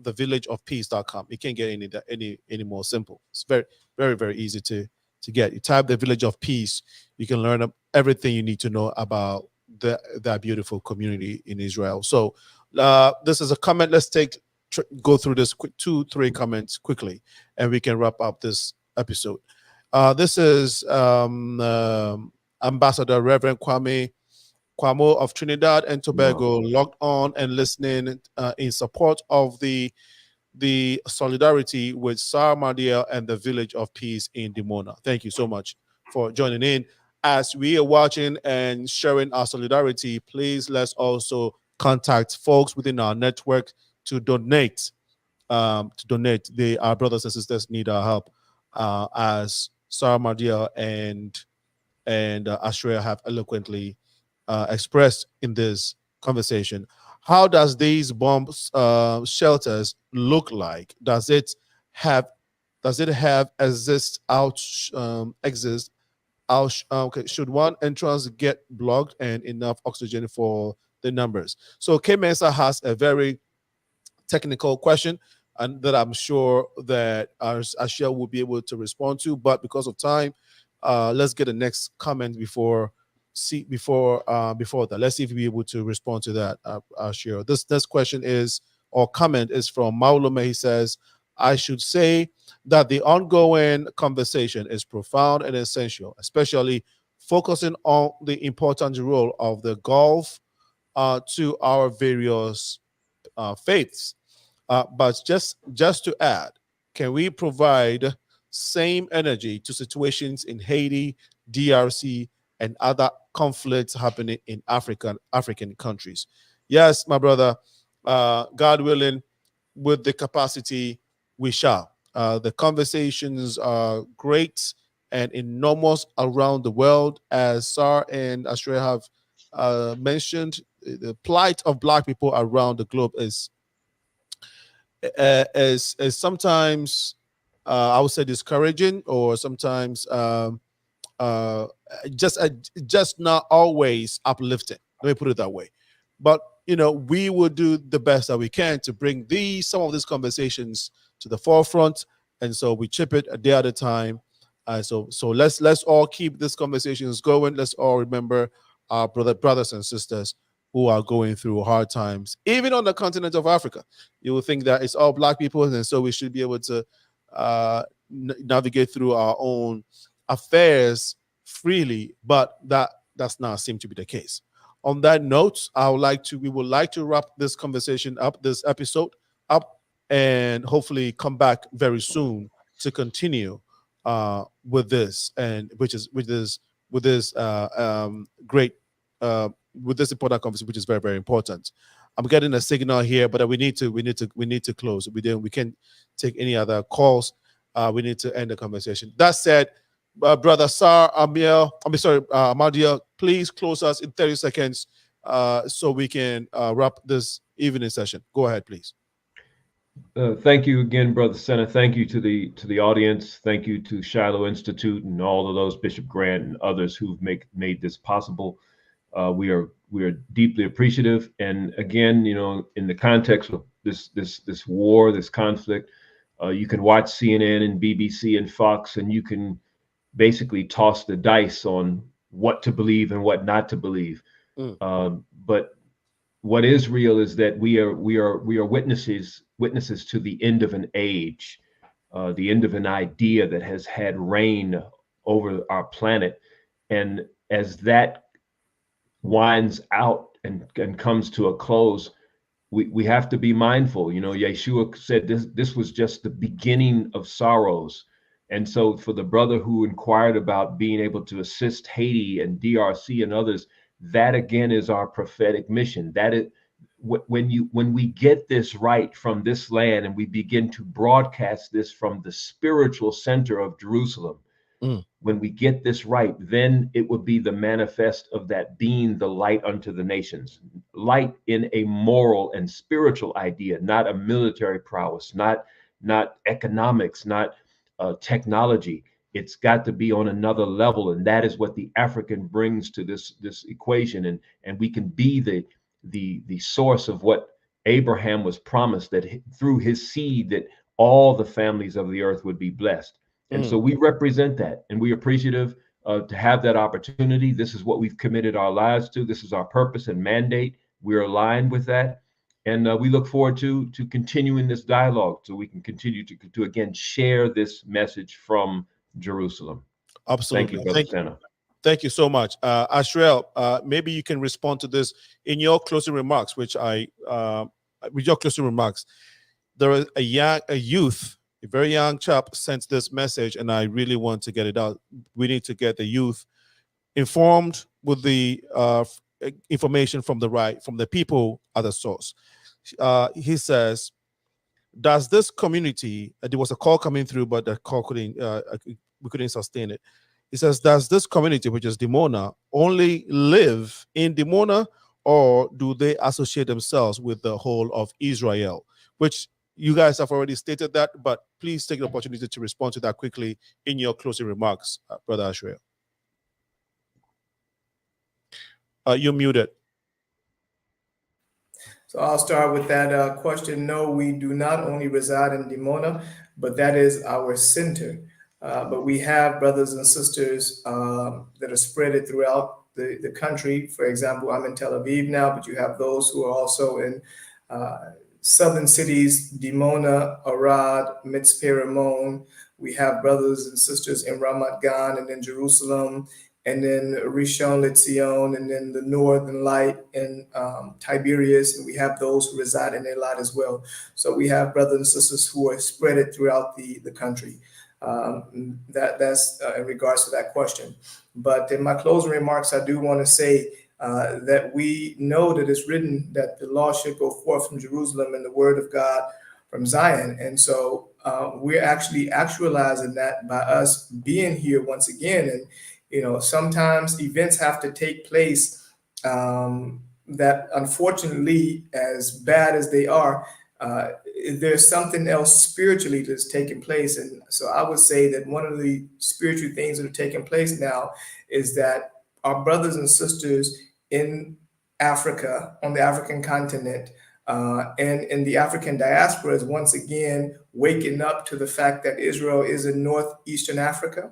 Thevillageofpeace.com. You can't get any more simple. It's very, very, very easy to get. You type the Village of Peace, you can learn everything you need to know about that beautiful community in Israel. So this is a comment. Let's go through this quick 2-3 comments quickly, and we can wrap up this episode. This is Ambassador Reverend Kwamo of Trinidad and Tobago, logged on and listening in support of the solidarity with Sar Mardiel and the Village of Peace in Dimona. Thank you so much for joining in. As we are watching and sharing our solidarity, please let's also contact folks within our network to donate. Our brothers and sisters need our help, as Sarah Mardiel and ASHRIEL have eloquently expressed in this conversation. How does these bomb shelters look like? Does it have exist? Okay, should one entrance get blocked and enough oxygen for the numbers? So K Mensa has a very technical question, and that I'm sure that ASHRIEL will be able to respond to. But because of time, let's get the next comment before that. Let's see if we'll be able to respond to that, ASHRIEL. This question or comment is from Maulome. He says, I should say that the ongoing conversation is profound and essential, especially focusing on the important role of the Gulf to our various faiths. But just to add, can we provide same energy to situations in Haiti, DRC, and other conflicts happening in African countries? Yes, my brother, God willing, with the capacity, we shall. The conversations are great and enormous around the world, as Sar and ASHRIEL have mentioned. The plight of Black people around the globe is sometimes, I would say, discouraging, or sometimes uh, just not always uplifting. Let me put it that way. But we will do the best that we can to bring some of these conversations to the forefront, and so we chip it a day at a time. So let's all keep these conversations going. Let's all remember our brothers and sisters who are going through hard times, even on the continent of Africa. You will think that it's all Black people, and so we should be able to navigate through our own affairs freely, but that does not seem to be the case. On that note, we would like to wrap this conversation up, this episode up, and hopefully come back very soon to continue with this, and which is with this great with this important conversation, which is very, very important. I'm getting a signal here, but we need to close. We can't take any other calls. We need to end the conversation. That said, brother Sar Amiel, AHMADIEL, please close us in 30 seconds so we can wrap this evening session. Go ahead, please. Thank you again, Brother Senna. Thank you to the audience. Thank you to Shiloh Institute and all of those, Bishop Grant and others who've made this possible. We are deeply appreciative. And again, in the context of this war, this conflict, you can watch CNN and BBC and Fox, and you can basically toss the dice on what to believe and what not to believe. But what is real is that we are witnesses to the end of an age, the end of an idea that has had reign over our planet. And as that winds out and comes to a close, we have to be mindful. Yeshua said this was just the beginning of sorrows. And so for the brother who inquired about being able to assist Haiti and DRC and others, that again is our prophetic mission. That is when we get this right from this land and we begin to broadcast this from the spiritual center of Jerusalem, when we get this right, then it would be the manifest of that being the light unto the nations. Light in a moral and spiritual idea, not a military prowess, not economics, not technology. It's got to be on another level, and that is what the African brings to this equation. And we can be the source of what Abraham was promised, that through his seed that all the families of the earth would be blessed. And so we represent that, and we're appreciative to have that opportunity. This is what we've committed our lives to. This is our purpose and mandate. We're aligned with that. And we look forward to continuing this dialogue so we can continue to again, share this message from Jerusalem. Absolutely. Thank you, Brother Senna. Thank you so much. ASHRIEL, maybe you can respond to this in your closing remarks, with your closing remarks. There is a youth, a very young chap sent this message, and I really want to get it out. We need to get the youth informed with the information from the people at the source. He says, does this community, there was a call coming through, but the call we couldn't sustain it. He says, does this community, which is Dimona, only live in Dimona, or do they associate themselves with the whole of Israel? Which you guys have already stated that, but please take the opportunity to respond to that quickly in your closing remarks, Brother ASHRIEL. You're muted. So I'll start with that question. No, we do not only reside in Dimona, but that is our center. But we have brothers and sisters that are spread throughout the country. For example, I'm in Tel Aviv now, but you have those who are also in southern cities, Dimona, Arad, Mitzpeh Ramon. We have brothers and sisters in Ramat Gan and in Jerusalem, and then Rishon LeZion, and then the Northern Light in Tiberias, and we have those who reside in Eilat as well. So we have brothers and sisters who are spread throughout the country. That's in regards to that question. But in my closing remarks, I do want to say that we know that it's written that the law should go forth from Jerusalem and the word of God from Zion. And so we're actually actualizing that by us being here once again. And, sometimes events have to take place that unfortunately, as bad as they are, there's something else spiritually that's taking place. And so I would say that one of the spiritual things that are taking place now is that our brothers and sisters in Africa, on the African continent, and in the African diaspora is once again waking up to the fact that Israel is in northeastern Africa,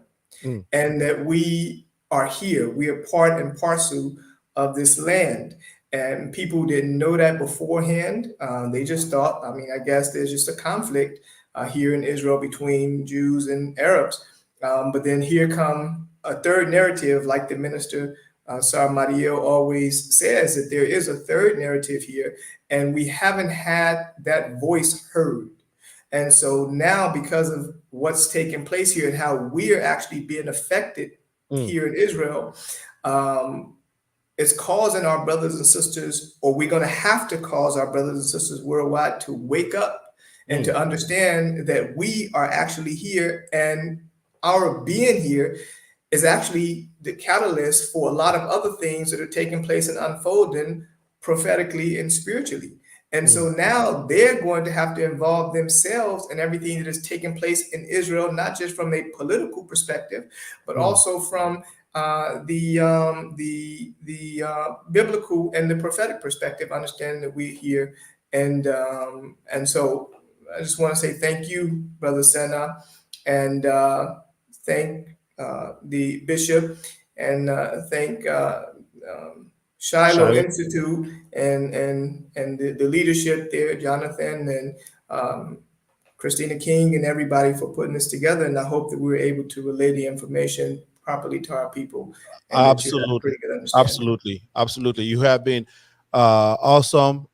and that we are here. We are part and parcel of this land. And people didn't know that beforehand. They just thought, I guess there's just a conflict here in Israel between Jews and Arabs. But then here come a third narrative, like the minister Sar AHMADIEL always says, that there is a third narrative here, and we haven't had that voice heard. And so now, because of what's taking place here and how we are actually being affected here in Israel, it's causing our brothers and sisters, or we're going to have to cause our brothers and sisters worldwide to wake up and to understand that we are actually here, and our being here is actually the catalyst for a lot of other things that are taking place and unfolding prophetically and spiritually. And so now they're going to have to involve themselves in everything that is taking place in Israel, not just from a political perspective, but also from the biblical and the prophetic perspective, understanding that we're here. And so I just want to say thank you, Brother Sena, and thank the bishop, and thank Shiloh Institute and the leadership there, Jonathan and Christina King and everybody for putting this together. And I hope that we were able to relay the information properly to our people. And Absolutely. Absolutely. You have been awesome.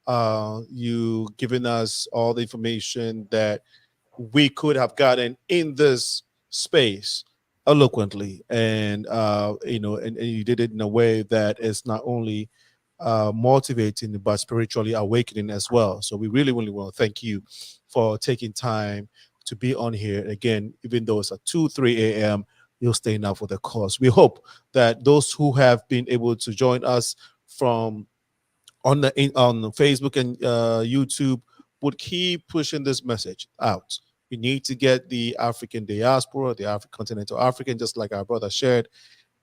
You given us all the information that we could have gotten in this space eloquently, and and you did it in a way that is not only motivating but spiritually awakening as well. So we really want to thank you for taking time to be on here again, even though it's at 2-3 a.m. You'll stay now for the cause. We hope that those who have been able to join us from on Facebook and YouTube would keep pushing this message out. We need to get the African diaspora, the continental African, just like our brother shared,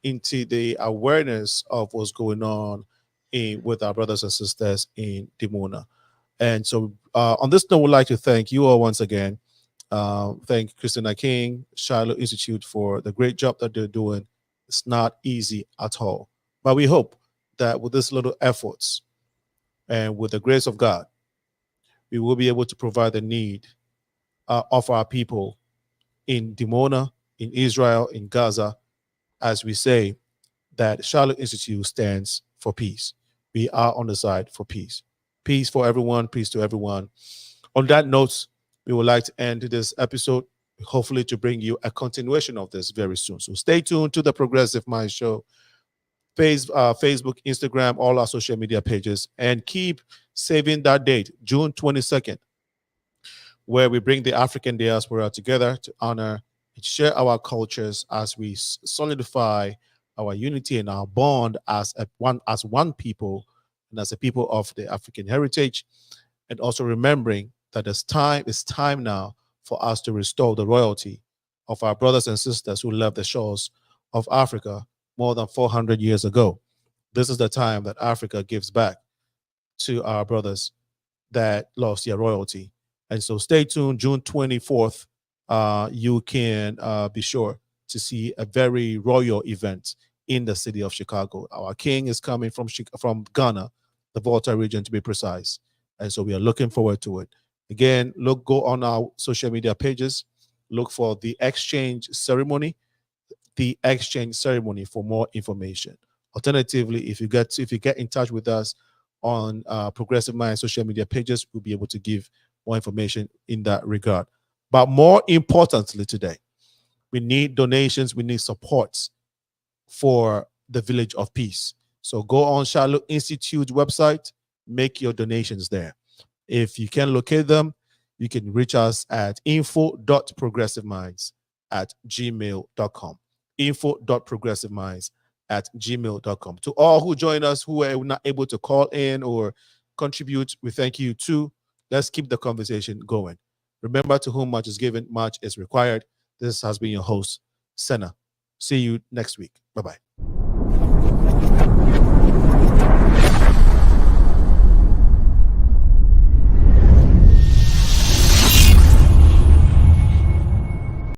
into the awareness of what's going on with our brothers and sisters in Dimona. And so on this note, we'd like to thank you all once again. Thank Christina King, Shiloh Institute for the great job that they're doing. It's not easy at all. But we hope that with this little efforts and with the grace of God, we will be able to provide the need of our people in Dimona, in Israel, in Gaza, as we say that Shiloh Institute stands for peace. We are on the side for peace. Peace for everyone, peace to everyone. On that note, we would like to end this episode, hopefully to bring you a continuation of this very soon. So stay tuned to the Progressive Mind Show, Facebook, Instagram, all our social media pages, and keep saving that date, June 22nd, where we bring the African diaspora together to honor and share our cultures as we solidify our unity and our bond as one people and as a people of the African heritage, and also remembering that it's time now for us to restore the royalty of our brothers and sisters who left the shores of Africa more than 400 years ago. This is the time that Africa gives back to our brothers that lost their royalty. And so stay tuned. June 24th, you can be sure to see a very royal event in the city of Chicago. Our king is coming from Ghana, the Volta region to be precise. And so we are looking forward to it. Again, go on our social media pages, look for the exchange ceremony for more information. Alternatively, if you get in touch with us on Progressive Mind social media pages, we'll be able to give more information in that regard. But more importantly today, we need donations, we need supports for the Village of Peace. So go on Shiloh Institute website, make your donations there. If you can locate them, you can reach us at info.progressiveminds@gmail.com. info.progressiveminds@gmail.com. To all who join us who were not able to call in or contribute, we thank you too. Let's keep the conversation going. Remember, to whom much is given, much is required. This has been your host, Senna. See you next week. Bye-bye.